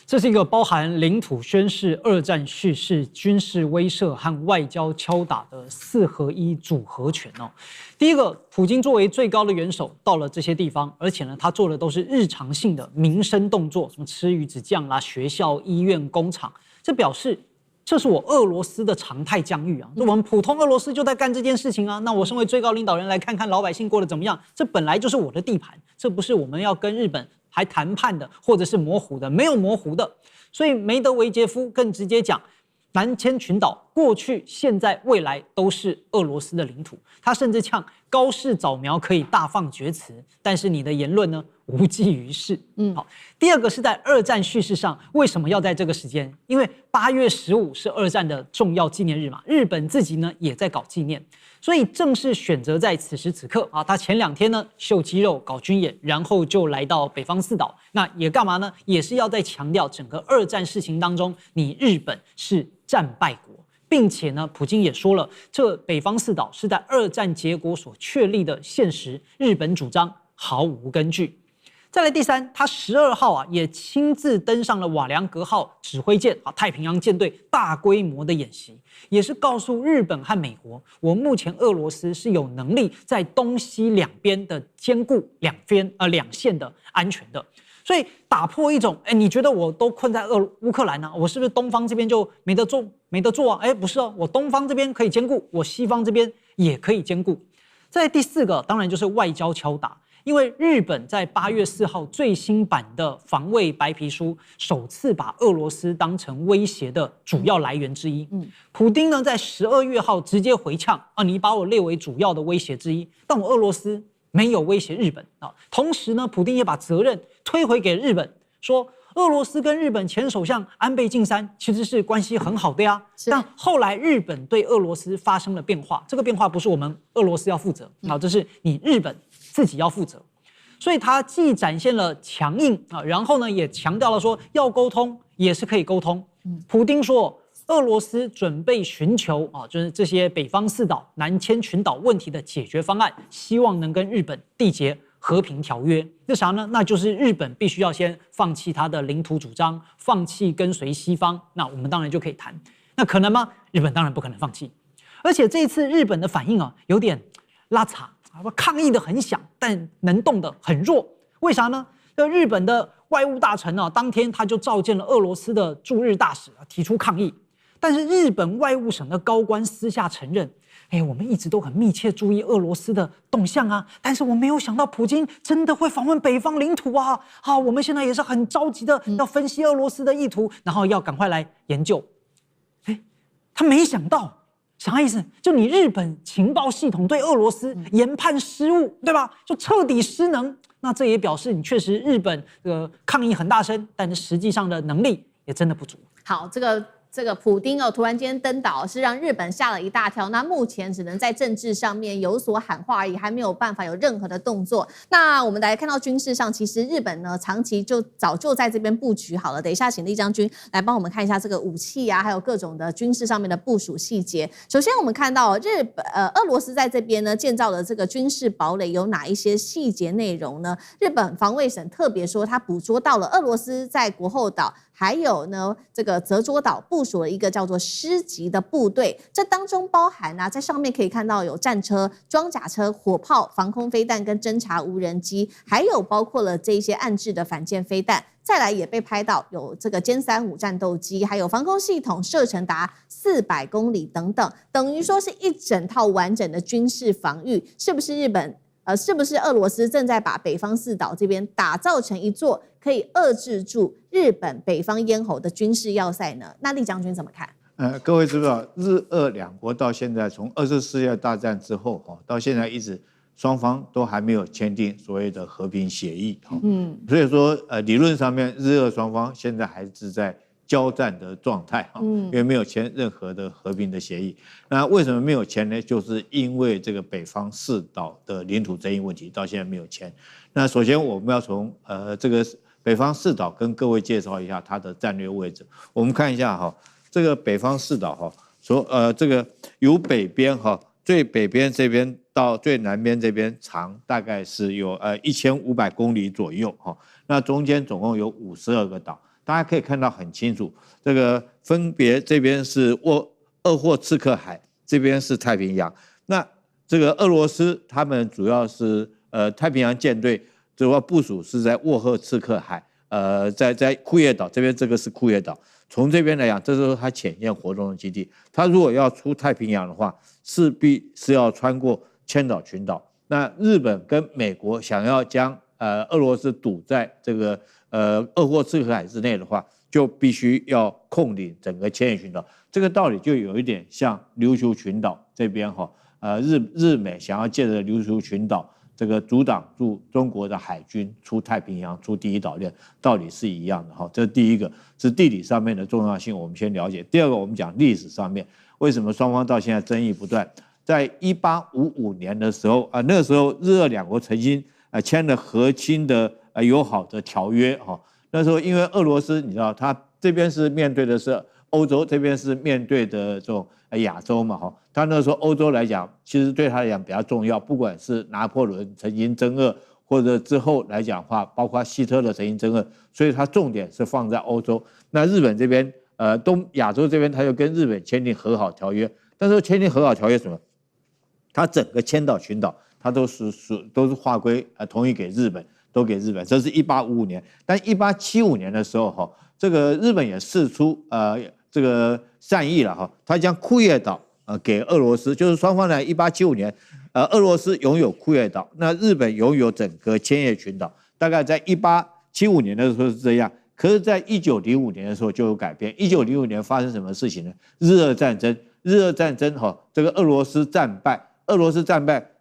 这是一个包含领土宣示、二战叙事、军事威慑和外交敲打的4合1组合拳哦。第一个，普京作为最高的元首到了这些地方，而且呢，他做的都是日常性的民生动作，什么吃鱼子酱啦、学校、医院、工厂，这表示这是我俄罗斯的常态疆域啊。我们普通俄罗斯就在干这件事情啊。那我身为最高领导人来看看老百姓过得怎么样，这本来就是我的地盘，这不是我们要跟日本还谈判的，或者是模糊的，没有模糊的。所以梅德韦杰夫更直接讲，南千群岛过去、现在、未来都是俄罗斯的领土。他甚至呛高市早苗可以大放厥词，但是你的言论呢，无济于事。好，第二个是在二战叙事上，为什么要在这个时间？因为8月15是二战的重要纪念日嘛，日本自己呢也在搞纪念，所以正是选择在此时此刻啊，他前2天呢秀肌肉搞军演，然后就来到北方四岛，那也干嘛呢？也是要在强调整个二战事情当中，你日本是战败国。并且呢，普京也说了，这北方四岛是在二战结果所确立的现实，日本主张毫无根据。再来第3，他12号啊也亲自登上了瓦良格号指挥舰啊，太平洋舰队大规模的演习，也是告诉日本和美国，我目前俄罗斯是有能力在东西两边的兼顾两线的安全的。所以打破一种，你觉得我都困在乌克兰啊，我是不是东方这边就没得做啊？不是哦，我东方这边可以兼顾，我西方这边也可以兼顾。在第4个，当然就是外交敲打，因为日本在8月4号最新版的防卫白皮书首次把俄罗斯当成威胁的主要来源之一。普丁呢在12月号直接回呛啊，你把我列为主要的威胁之一，但我俄罗斯没有威胁日本啊。同时呢，普丁也把责任推回给日本，说俄罗斯跟日本前首相安倍晋三其实是关系很好的呀。但后来日本对俄罗斯发生了变化，这个变化不是我们俄罗斯要负责啊，这是你日本自己要负责。所以他既展现了强硬啊，然后呢也强调了说要沟通也是可以沟通。普丁说，俄罗斯准备寻求啊，就是这些北方四岛、南千群岛问题的解决方案，希望能跟日本缔结和平条约。那啥呢？那就是日本必须要先放弃他的领土主张，放弃跟随西方，那我们当然就可以谈。那可能吗？日本当然不可能放弃。而且这一次日本的反应啊，有点拉差，抗议的很响，但能动的很弱。为啥呢？日本的外务大臣啊，当天他就召见了俄罗斯的驻日大使，提出抗议。但是日本外务省的高官私下承认，我们一直都很密切注意俄罗斯的动向啊，但是我没有想到普京真的会访问北方领土啊！我们现在也是很着急的要分析俄罗斯的意图，然后要赶快来研究。他没想到，啥意思？就你日本情报系统对俄罗斯研判失误，对吧？就彻底失能。那这也表示你确实日本抗议很大声，但是实际上的能力也真的不足。好，这个普丁突然间登岛，是让日本吓了一大跳。那目前只能在政治上面有所喊话而已，还没有办法有任何的动作。那我们来看到军事上，其实日本呢长期早就在这边布局好了。等一下，请厉将军来帮我们看一下这个武器啊，还有各种的军事上面的部署细节。首先，我们看到俄罗斯在这边呢建造的这个军事堡垒有哪一些细节内容呢？日本防卫省特别说，他捕捉到了俄罗斯在国后岛。还有呢，这个泽捉岛部署了一个叫做师级的部队，这当中包含啊，在上面可以看到有战车、装甲车、火炮、防空飞弹跟侦察无人机，还有包括了这些暗制的反舰飞弹。再来也被拍到有这个歼35战斗机，还有防空系统射程达400公里等等，等于说是一整套完整的军事防御，是不是是不是俄罗斯正在把北方四岛这边打造成一座可以遏制住日本北方咽喉的军事要塞呢？那厉将军怎么看？各位知不知道，日俄两国到现在从2次世界大战之后到现在一直双方都还没有签订所谓的和平协议。所以说理论上面日俄双方现在还是在交战的状态因为没有签任何的和平的协议。那为什么没有签呢？就是因为这个北方四岛的领土争议问题到现在没有签。那首先我们要从这个北方四岛跟各位介绍一下它的战略位置。我们看一下这个北方四岛这个由北边最北边这边到最南边这边长大概是有1500公里左右那中间总共有52个岛。大家可以看到很清楚，这个分别这边是鄂霍次克海，这边是太平洋。那这个俄罗斯他们主要是太平洋舰队主要部署是在鄂霍次克海，在库页岛这边，这个是库页岛。从这边来讲，这是它潜舰活动的基地。它如果要出太平洋的话，势必是要穿过千岛群岛。那日本跟美国想要将俄罗斯堵在这个鄂霍次克海之内的话，就必须要控领整个千叶群岛。这个道理就有一点像琉球群岛这边日美想要借着琉球群岛这个阻挡住中国的海军出太平洋、出第一岛链，道理是一样的哈。这是第一个，是地理上面的重要性，我们先了解。第二个，我们讲历史上面，为什么双方到现在争议不断？在1855年的时候那个时候日俄两国曾经签了和亲的友好的条约哈。那时候因为俄罗斯你知道，它这边是面对的是欧洲，这边是面对的这种亚洲嘛哈。他那时候欧洲来讲，其实对他来讲比较重要，不管是拿破仑曾经征俄，或者之后来讲的话，包括希特勒曾经征俄，所以他重点是放在欧洲。那日本这边东亚洲这边，他就跟日本签订和好条约。但是签订和好条约什么？它整个千岛群岛，它都是划归同意给日本，都给日本。这是1855年，但1875年的时候哈，这个日本也释出这个善意了哈，他将库页岛给俄罗斯，就是双方呢1875年，俄罗斯拥有库页岛，那日本拥有整个千叶群岛。大概在1875年的时候是这样，可是，在1905年的时候就有改变。1905年发生什么事情呢？日俄战争哈，这个俄罗斯战败。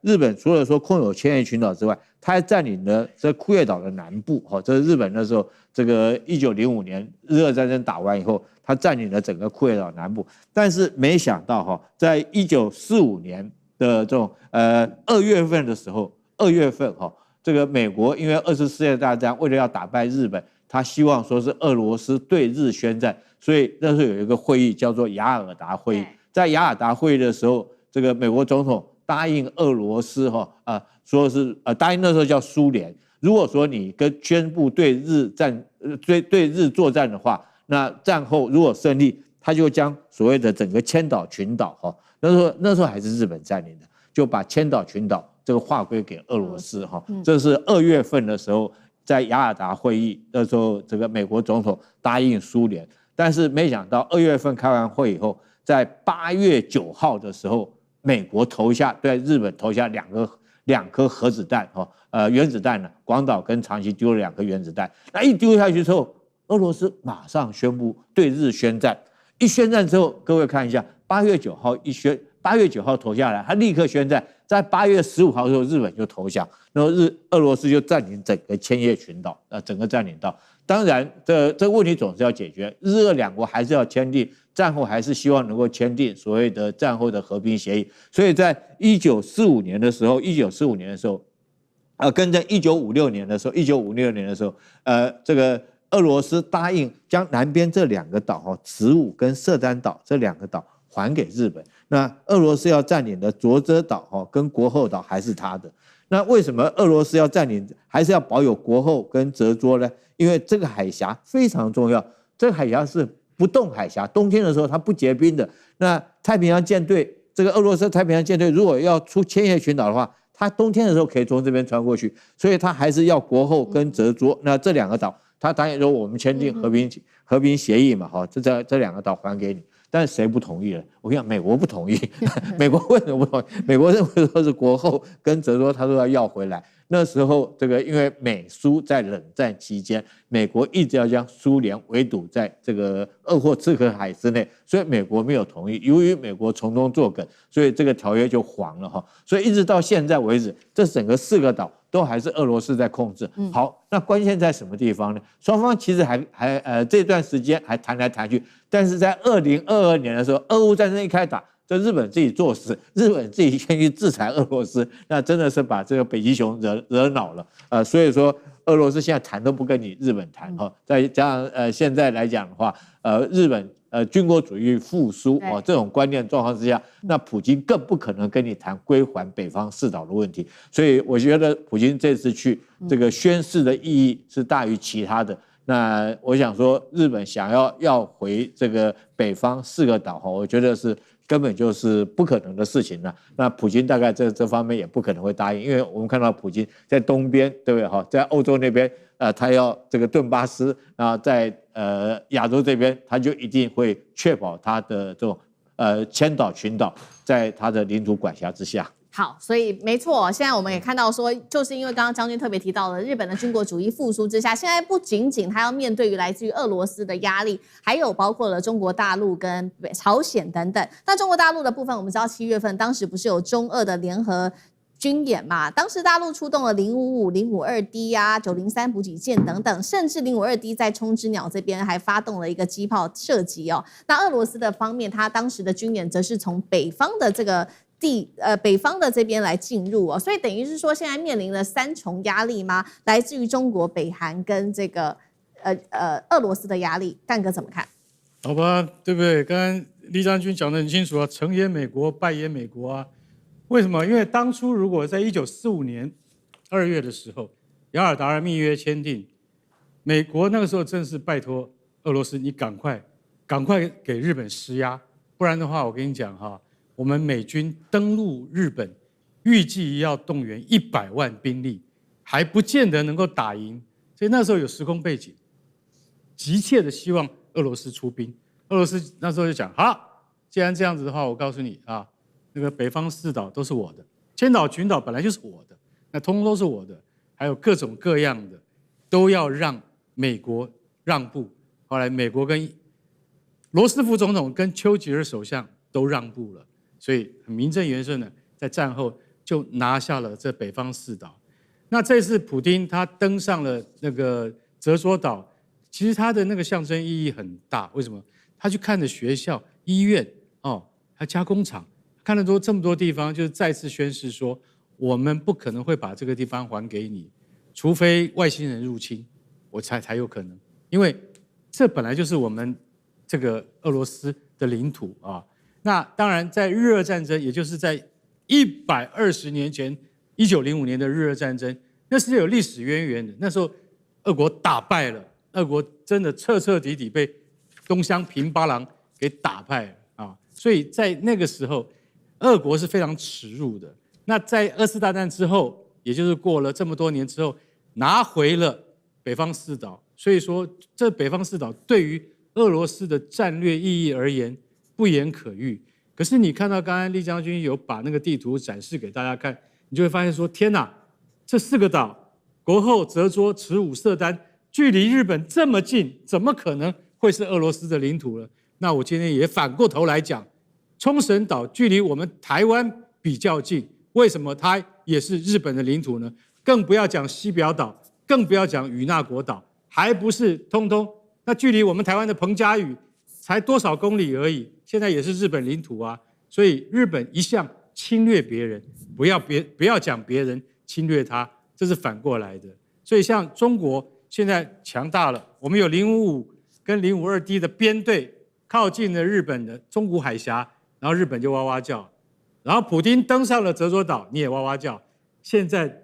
日本除了说空有千叶群岛之外，他还占领了这库页岛的南部。这是日本那时候这个1905年日俄战争打完以后，他占领了整个库页岛南部。但是没想到在1945年的这种2月份的时候，2月份这个美国因为24次世界大战为了要打败日本，他希望说是俄罗斯对日宣战，所以那时候有一个会议叫做雅尔达会议。在雅尔达会议的时候，这个美国总统答应俄罗斯说是答应那时候叫苏联，如果说你宣布对日作战的话，那战后如果胜利，他就将所谓的整个千岛群岛那时候还是日本占领的，就把千岛群岛这个划归给俄罗斯这是2月份的时候，在雅尔达会议那时候，这个美国总统答应苏联，但是没想到2月份开完会以后，在8月9号的时候，美国对日本投下两颗核子弹原子弹呢，广岛跟长崎丢了2颗原子弹。那一丢下去之后，俄罗斯马上宣布对日宣战。一宣战之后，各位看一下，8月9号投下来，他立刻宣战。在8月15号的时候，日本就投降，然后俄罗斯就占领整个千叶群岛，整个占领到。当然，这个问题总是要解决，日俄两国还是要签订，战后还是希望能够签订所谓的战后的和平协议。所以在1945年的时候，跟在1956年的时候，这个俄罗斯答应将南边这2个岛慈武跟色丹岛这2个岛还给日本。那俄罗斯要占领的佐泽岛跟国后岛还是他的。那为什么俄罗斯要占领，还是要保有国后跟泽卓呢？因为这个海峡非常重要，这个海峡是不动海峡，冬天的时候它不结冰的。那太平洋舰队，这个俄罗斯太平洋舰队如果要出千叶群岛的话，它冬天的时候可以从这边穿过去，所以它还是要国后跟泽卓。那这2个岛，他答应说我们签订和平协议嘛，这2个岛还给你。但是谁不同意了？我跟你讲，美国不同意。美国为什么不同意？美国认为说是国后跟泽卓他都要回来。那时候这个因为美苏在冷战期间，美国一直要将苏联围堵在这个鄂霍次克海之内，所以美国没有同意。由于美国从中作梗，所以这个条约就黄了所以一直到现在为止，这整个4个岛都还是俄罗斯在控制。好，那关键在什么地方呢？双方其实还这段时间还谈来谈去，但是在2022年的时候，俄乌战争一开打，这日本自己作死，日本自己先去制裁俄罗斯，那真的是把这个北极熊惹恼了。所以说俄罗斯现在谈都不跟你日本谈再加上现在来讲的话，日本军国主义复苏这种观念状况之下，那普京更不可能跟你谈归还北方4岛的问题。所以我觉得普京这次去这个宣誓的意义是大于其他的。那我想说，日本想要回这个北方4个岛我觉得是根本就是不可能的事情了。那普京大概这方面也不可能会答应，因为我们看到普京在东边，对不对在欧洲那边他要这个顿巴斯，然后在亚洲这边，他就一定会确保他的这种千岛群岛在他的领土管辖之下。好，所以没错，现在我们也看到说，就是因为刚刚将军特别提到了日本的军国主义复苏之下，现在不仅仅他要面对于来自于俄罗斯的压力，还有包括了中国大陆跟朝鲜等等。那中国大陆的部分，我们知道7月份当时不是有中俄的联合军演嘛，当时大陆出动了055、052D 啊、903补给舰等等，甚至052D 在冲之鸟这边还发动了一个机炮射击哦。那俄罗斯的方面，它当时的军演则是从北方的这个北方的这边来进入哦，所以等于是说现在面临了3重压力吗？来自于中国、北韩跟这个俄罗斯的压力，干哥怎么看？好吧，对不对？刚刚李将军讲得很清楚啊，成也美国，败也美国啊。为什么？因为当初如果在1945年2月的时候，雅尔达尔密约签订，美国那个时候正是拜托俄罗斯，你赶快给日本施压，不然的话，我跟你讲哈，我们美军登陆日本，预计要动员100万兵力，还不见得能够打赢。所以那时候有时空背景，急切的希望俄罗斯出兵。俄罗斯那时候就讲，好，既然这样子的话，我告诉你啊，那个北方4岛都是我的，千岛群岛本来就是我的，那通通都是我的，还有各种各样的，都要让美国让步。后来美国跟罗斯福总统跟丘吉尔首相都让步了，所以名正言顺的在战后就拿下了这北方4岛。那这次普丁他登上了那个泽佐岛，其实他的那个象征意义很大。为什么？他去看了学校、医院哦，还加工厂，看了这么多地方，就是再次宣示说，我们不可能会把这个地方还给你，除非外星人入侵，我才有可能。因为这本来就是我们这个俄罗斯的领土啊。那当然，在日俄战争，也就是在120年前，1905年的日俄战争，那是有历史渊源的。那时候，俄国打败了，俄国真的彻彻底底被东乡平八郎给打败了啊！所以在那个时候，俄国是非常耻辱的。那在2次大战之后，也就是过了这么多年之后，拿回了北方4岛。所以说，这北方4岛对于俄罗斯的战略意义而言，不言可喻。可是你看到刚才厉将军有把那个地图展示给大家看，你就会发现说，天哪，这4个岛，国后、泽捉、池武、色丹，距离日本这么近，怎么可能会是俄罗斯的领土了？那我今天也反过头来讲，冲绳岛距离我们台湾比较近，为什么它也是日本的领土呢？更不要讲西表岛，更不要讲与那国岛，还不是通通？那距离我们台湾的彭佳屿才多少公里而已，现在也是日本领土啊。所以日本一向侵略别人，不要讲别人侵略他，这是反过来的。所以像中国现在强大了，我们有055跟052D 的编队靠近了日本的中国海峡，然后日本就哇哇叫，然后普丁登上了泽佐岛，你也哇哇叫。现在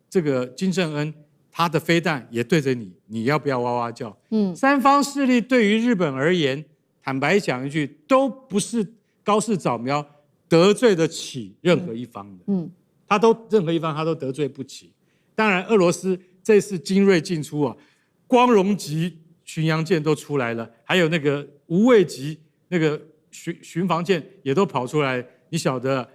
这个金正恩他的飞弹也对着你，你要不要哇哇叫？三方势力对于日本而言，坦白讲一句，都不是高市早苗得罪得起任何一方的。任何一方他都得罪不起。当然，俄罗斯这次精锐进出啊，光荣级巡洋舰都出来了，还有那个无畏级那个巡防舰也都跑出来。你晓得，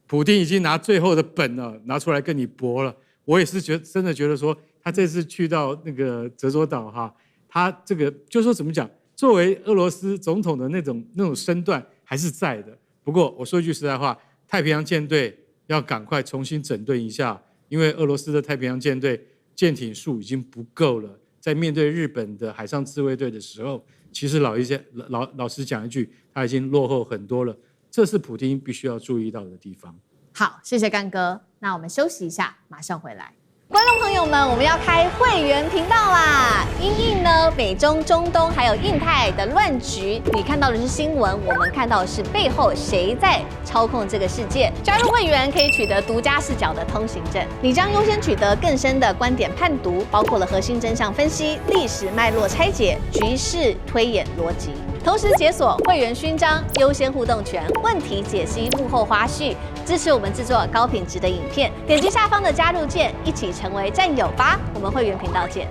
普丁已经拿最后的本了，拿出来跟你搏了。我也是真的觉得说，他这次去到那个泽佐岛哈，他这个就说怎么讲，作为俄罗斯总统的那种身段还是在的。不过我说一句实在话，太平洋舰队要赶快重新整顿一下，因为俄罗斯的太平洋舰队舰艇数已经不够了。在面对日本的海上自卫队的时候，其实老实讲一句，他已经落后很多了。这是普丁必须要注意到的地方。好，谢谢干哥。那我们休息一下，马上回来。观众朋友们，我们要开会员频道啦！因应呢美中、中东还有印太的乱局，你看到的是新闻，我们看到的是背后谁在操控这个世界。加入会员可以取得独家视角的通行证，你将优先取得更深的观点判读，包括了核心真相分析、历史脉络拆解、局势推演逻辑。同时解锁会员勋章、优先互动权、问题解析、幕后花絮，支持我们制作高品质的影片。点击下方的加入键，一起成为战友吧！我们会员频道见。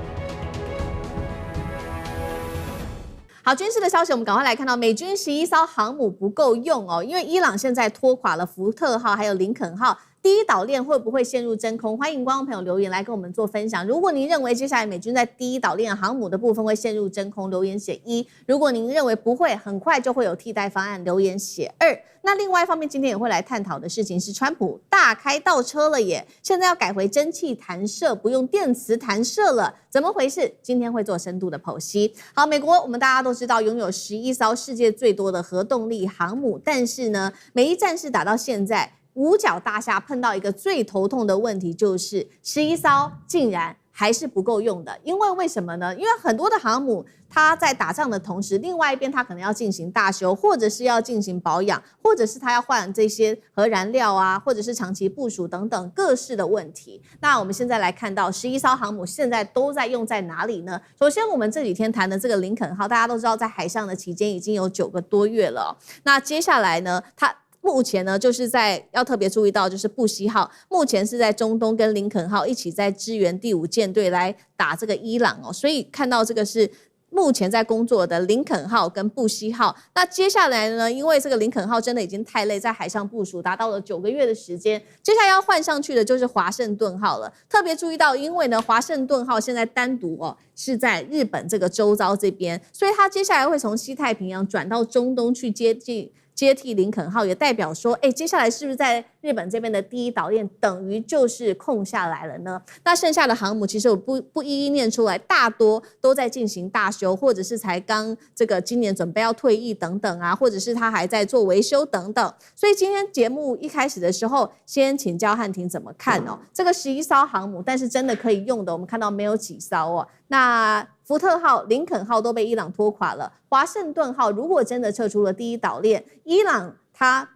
好，军事的消息，我们赶快来看到美军11艘航母不够用哦，因为伊朗现在拖垮了福特号还有林肯号。第一岛链会不会陷入真空？欢迎观众朋友留言来跟我们做分享。如果您认为接下来美军在第一岛链航母的部分会陷入真空，留言写1；如果您认为不会，很快就会有替代方案，留言写2。那另外一方面，今天也会来探讨的事情是，川普大开倒车了耶，现在要改回蒸汽弹射，不用电磁弹射了，怎么回事？今天会做深度的剖析。好，美国我们大家都知道拥有11艘世界最多的核动力航母，但是呢，美伊战事打到现在，五角大厦碰到一个最头痛的问题，就是11艘竟然还是不够用的。因为什么呢？因为很多的航母它在打仗的同时，另外一边它可能要进行大修，或者是要进行保养，或者是它要换这些核燃料啊，或者是长期部署等等各式的问题。那我们现在来看到11艘航母现在都在用在哪里呢？首先我们这几天谈的这个林肯号，大家都知道在海上的期间已经有9个多月了。那接下来呢，它目前呢，就是要特别注意到，就是布希号目前是在中东跟林肯号一起在支援第5舰队来打这个伊朗哦，所以看到这个是目前在工作的林肯号跟布希号。那接下来呢，因为这个林肯号真的已经太累，在海上部署达到了9个月的时间，接下来要换上去的就是华盛顿号了。特别注意到，因为呢，华盛顿号现在单独是在日本这个周遭这边，所以它接下来会从西太平洋转到中东去接替林肯号，也代表说，接下来是不是在日本这边的第一岛链等于就是空下来了呢？那剩下的航母其实我不一一念出来，大多都在进行大修，或者是才刚这个今年准备要退役等等啊，或者是他还在做维修等等。所以今天节目一开始的时候，先请教汉庭怎么看哦？这个11艘航母，但是真的可以用的，我们看到没有几艘哦。那福特号、林肯号都被伊朗拖垮了。华盛顿号如果真的撤出了第一岛链，伊朗它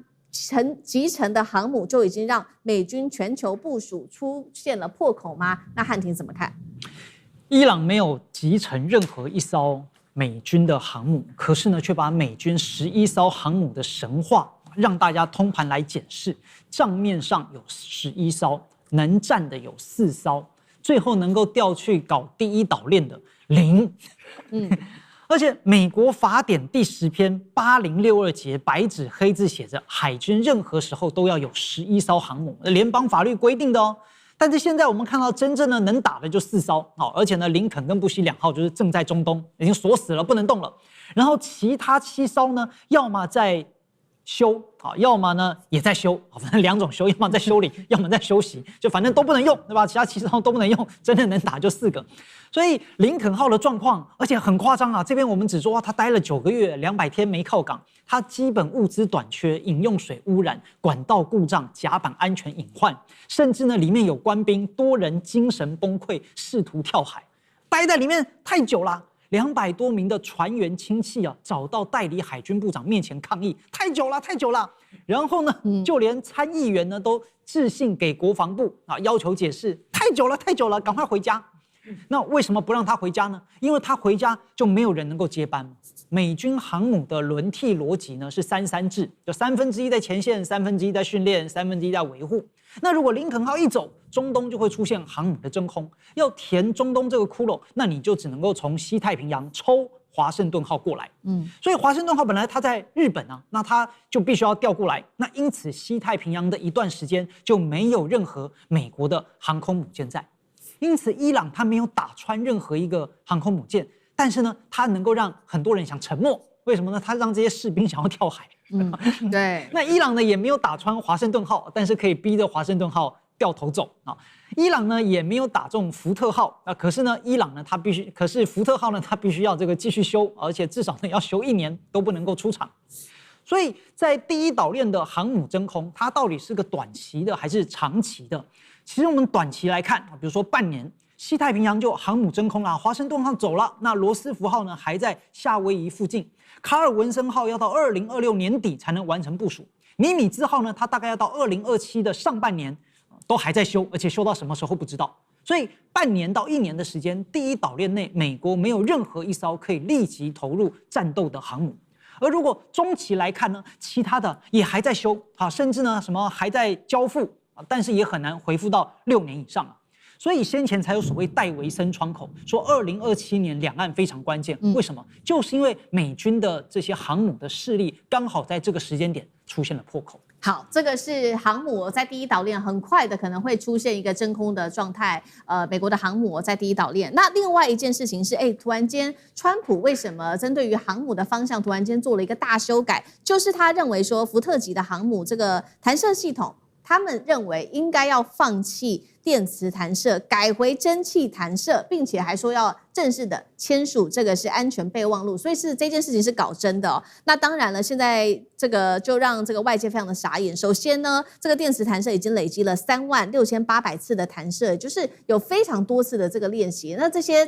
集成的航母就已经让美军全球部署出现了破口吗？那汉庭怎么看？伊朗没有集成任何一艘美军的航母，可是呢，却把美军11艘航母的神话让大家通盘来检视。账面上有11艘，能战的有4艘。最后能够调去搞第一岛链的0，而且美国法典第10篇8062节白纸黑字写着，海军任何时候都要有11艘航母，联邦法律规定的哦。但是现在我们看到真正的能打的就4艘，而且呢，林肯跟布希2号就是正在中东，已经锁死了，不能动了。然后其他7艘呢，要么在修要么呢也在修，反正2种修，要么在修理，要么在休息，就反正都不能用，对吧？其他7艘都不能用，真的能打就4个。所以林肯号的状况，而且很夸张啊！这边我们只说它待了9个月，200天没靠港，它基本物资短缺、饮用水污染、管道故障、甲板安全隐患，甚至呢里面有官兵多人精神崩溃，试图跳海，待在里面太久了。200多名的船员亲戚啊，找到代理海军部长面前抗议，太久了，太久了。然后呢，就连参议员呢都致信给国防部啊，要求解释，太久了，太久了，赶快回家。那为什么不让他回家呢？因为他回家就没有人能够接班。美军航母的轮替逻辑呢是3-3制，就1/3在前线，1/3在训练，1/3在维护。那如果林肯号一走，中东就会出现航母的真空，要填中东这个窟窿，那你就只能够从西太平洋抽华盛顿号过来。所以华盛顿号本来它在日本啊，那它就必须要调过来。那因此西太平洋的一段时间就没有任何美国的航空母舰在。因此伊朗它没有打穿任何一个航空母舰，但是呢，它能够让很多人想沉没。为什么呢？它让这些士兵想要跳海。对。那伊朗呢也没有打穿华盛顿号，但是可以逼着华盛顿号掉头走啊。伊朗呢也没有打中福特号，可是呢，伊朗呢可是福特号呢它必须要这个继续修，而且至少呢要修1年都不能够出场。所以在第一岛链的航母真空，它到底是个短期的还是长期的？其实我们短期来看，比如说半年，西太平洋就航母真空了，华盛顿号走了，那罗斯福号呢还在夏威夷附近，卡尔文森号要到2026年底才能完成部署，尼米兹号呢它大概要到2027的上半年都还在修，而且修到什么时候不知道。所以半年到1年的时间，第一岛链内美国没有任何一艘可以立即投入战斗的航母。而如果中期来看呢，其他的也还在修甚至呢什么还在交付但是也很难回复到6年以上啊。所以先前才有所谓戴维森窗口，说2027年两岸非常关键。为什么？就是因为美军的这些航母的势力刚好在这个时间点出现了破口。好，这个是航母在第一岛链很快的可能会出现一个真空的状态。美国的航母在第一岛链。那另外一件事情是，突然间川普为什么针对于航母的方向突然间做了一个大修改？就是他认为说福特级的航母这个弹射系统，他们认为应该要放弃电磁弹射，改回蒸汽弹射，并且还说要正式的签署这个是安全备忘录，所以这件事情是搞真的哦。那当然了，现在这个就让这个外界非常的傻眼。首先呢，这个电磁弹射已经累积了36800次的弹射，就是有非常多次的这个练习。那这些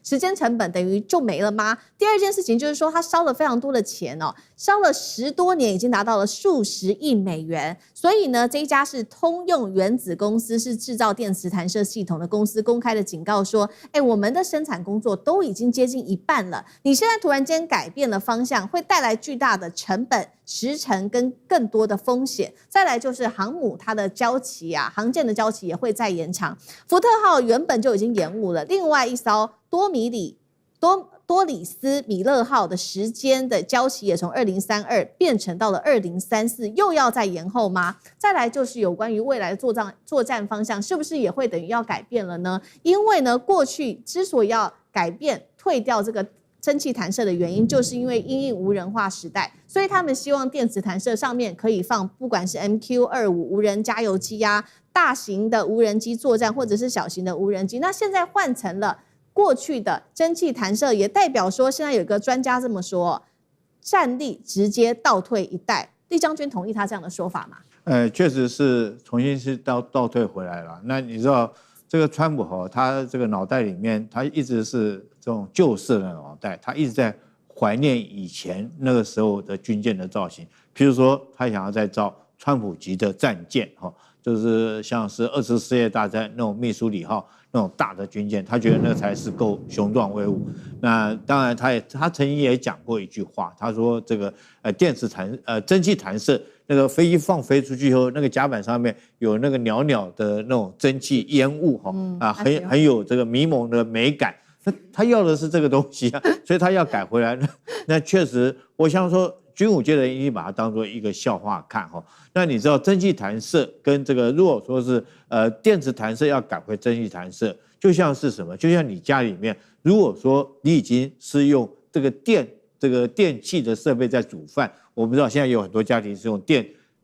时间成本等于就没了吗？第二件事情就是说，他烧了非常多的钱哦，烧了10多年，已经达到了数十亿美元。所以呢，这一家是通用原子公司，是制造电磁弹射系统的公司，公开的警告说，我们的生产工作都已经接近一半了，你现在突然间改变了方向，会带来巨大的成本、时程跟更多的风险。再来就是航母它的交期啊，航舰的交期也会再延长。福特号原本就已经延误了，另外一艘多里斯米勒号的时间的交期也从2032变成到了2034，又要再延后吗？再来就是有关于未来的作战方向，是不是也会等于要改变了呢？因为呢，过去之所以要改变退掉这个蒸汽弹射的原因，就是因为因应无人化时代，所以他们希望电磁弹射上面可以放不管是 MQ-25 无人加油机啊，大型的无人机作战，或者是小型的无人机。那现在换成了过去的蒸汽弹射，也代表说现在有一个专家这么说，战力直接倒退一代。厉将军同意他这样的说法吗？确实是重新是倒退回来了。那你知道这个川普他这个脑袋里面，他一直是这种旧式的脑袋，他一直在怀念以前那个时候的军舰的造型。譬如说，他想要再造川普级的战舰，就是像是20次世界大战那种密苏里号那种大的军舰，他觉得那才是够雄壮威武。那当然，他曾经也讲过一句话，他说这个蒸汽弹射，那个飞机放飞出去以后，那个甲板上面有那个袅袅的那种蒸汽烟雾很有这个迷蒙的美感。他要的是这个东西啊，所以他要改回来。那确实，我想说，军武界的人已经把它当作一个笑话看哈。那你知道蒸汽弹射跟这个如果说是电磁弹射要改回蒸汽弹射，就像是什么？就像你家里面，如果说你已经是用这个电器的设备在煮饭，我们知道现在有很多家庭是用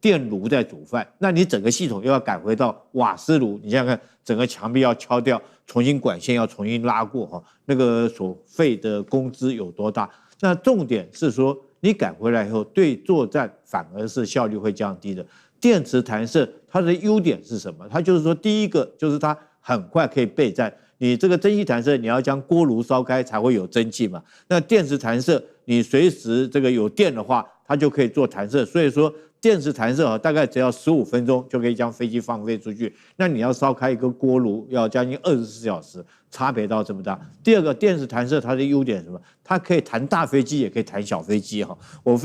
电炉在煮饭，那你整个系统又要改回到瓦斯炉，你想想看，整个墙壁要敲掉，重新管线要重新拉过那个所费的工资有多大？那重点是说，你改回来以后，对作战反而是效率会降低的。电磁弹射它的优点是什么？它就是说，第一个就是它很快可以备战。你这个蒸汽弹射，你要将锅炉烧开才会有蒸汽嘛。那电磁弹射，你随时这个有电的话，它就可以做弹射。所以说，电磁弹射大概只要15分钟就可以将飞机放飞出去。那你要烧开一个锅炉，要将近24小时，差别到这么大。第二个，电磁弹射它的优点是什么？它可以弹大飞机，也可以弹小飞机我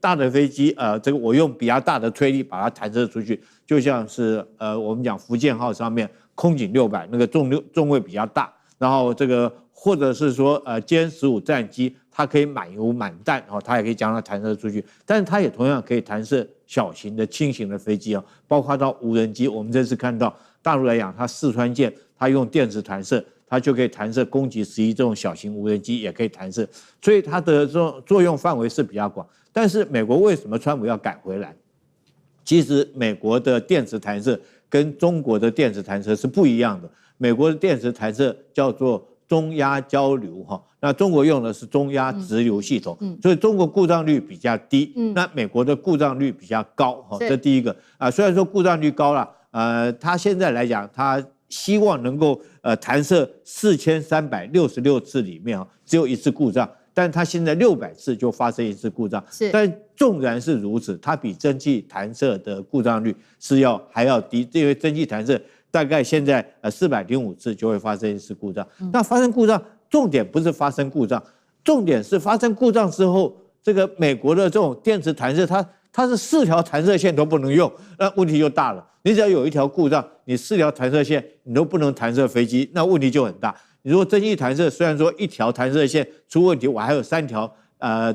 大的飞机这个我用比较大的推力把它弹射出去，就像是我们讲福建号上面空警600那个重位比较大，然后这个或者是说歼15战机，它可以满油满弹它也可以将它弹射出去，但是它也同样可以弹射小型的轻型的飞机包括到无人机。我们这次看到大陆来讲，它四川舰它用电磁弹射，它就可以弹射攻击11这种小型无人机也可以弹射，所以它的这种作用范围是比较广。但是美国为什么川普要改回来？其实美国的电磁弹射跟中国的电磁弹射是不一样的。美国的电磁弹射叫做中压交流那中国用的是中压直流系统，所以中国故障率比较低，那美国的故障率比较高这第一个虽然说故障率高了，他现在来讲，他希望能够弹射4366次里面只有1次故障，但他现在600次就发生1次故障，但纵然是如此，它比蒸汽弹射的故障率是还要低，因为蒸汽弹射大概现在405次就会发生1次故障。那发生故障，重点不是发生故障，重点是发生故障之后，这个美国的这种电磁弹射，它是4条弹射线都不能用，那问题就大了。你只要有1条故障，你4条弹射线你都不能弹射飞机，那问题就很大。你说蒸汽弹射，虽然说1条弹射线出问题，我还有3条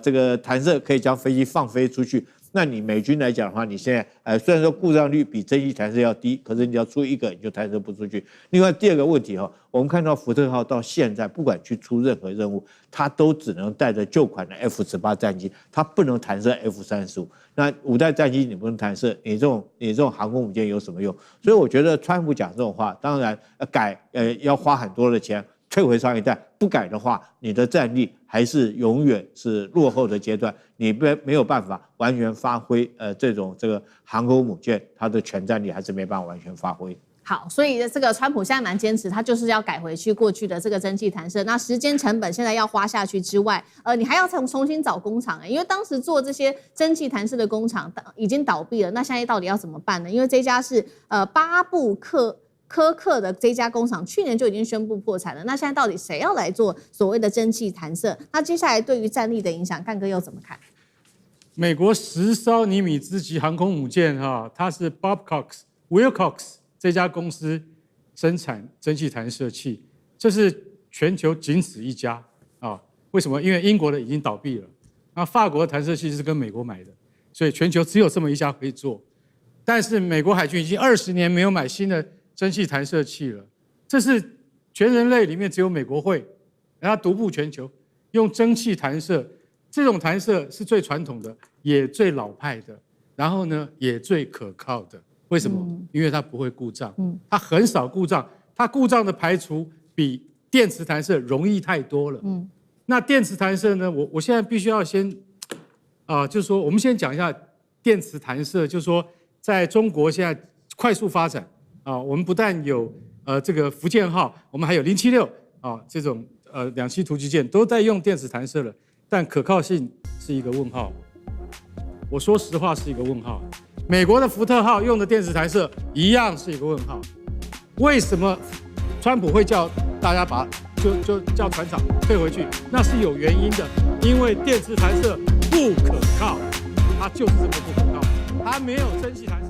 这个弹射可以将飞机放飞出去，那你美军来讲的话，你现在虽然说故障率比蒸汽弹射要低，可是你要出一个你就弹射不出去。另外第二个问题我们看到福特号到现在不管去出任何任务，它都只能带着旧款的 F-18战机，它不能弹射 F-35。那5代战机你不能弹射，你这种航空母舰有什么用？所以我觉得川普讲这种话，当然改要花很多的钱。退回上一代，不改的话，你的战力还是永远是落后的阶段，你没有办法完全发挥这个航空母舰它的全战力还是没办法完全发挥。好，所以这个川普现在蛮坚持，他就是要改回去过去的这个蒸汽弹射。那时间成本现在要花下去之外，你还要重新找工厂因为当时做这些蒸汽弹射的工厂已经倒闭了。那现在到底要怎么办呢？因为这家是巴布科克的这家工厂去年就已经宣布破产了。那现在到底谁要来做所谓的蒸汽弹射？那接下来对于战力的影响，干哥又怎么看？美国10艘尼米兹级航空母舰它是 Wilcox 这家公司生产蒸汽弹射器，这是全球仅此一家为什么？因为英国的已经倒闭了，那法国的弹射器是跟美国买的，所以全球只有这么一家可以做。但是美国海军已经20年没有买新的蒸汽弹射器了，这是全人类里面只有美国会，然后独步全球，用蒸汽弹射。这种弹射是最传统的，也最老派的，然后呢，也最可靠的。为什么？因为它不会故障，它很少故障，它故障的排除比电磁弹射容易太多了。那电磁弹射呢？我现在必须要先就是说，我们先讲一下电磁弹射，就是说，在中国现在快速发展。我们不但有这个福建号，我们还有076这种2栖突击舰都在用电磁弹射了，但可靠性是一个问号。我说实话是一个问号。美国的福特号用的电磁弹射一样是一个问号。为什么川普会叫大家就叫船长退回去？那是有原因的，因为电磁弹射不可靠，它就是这么不可靠，它没有蒸汽弹射。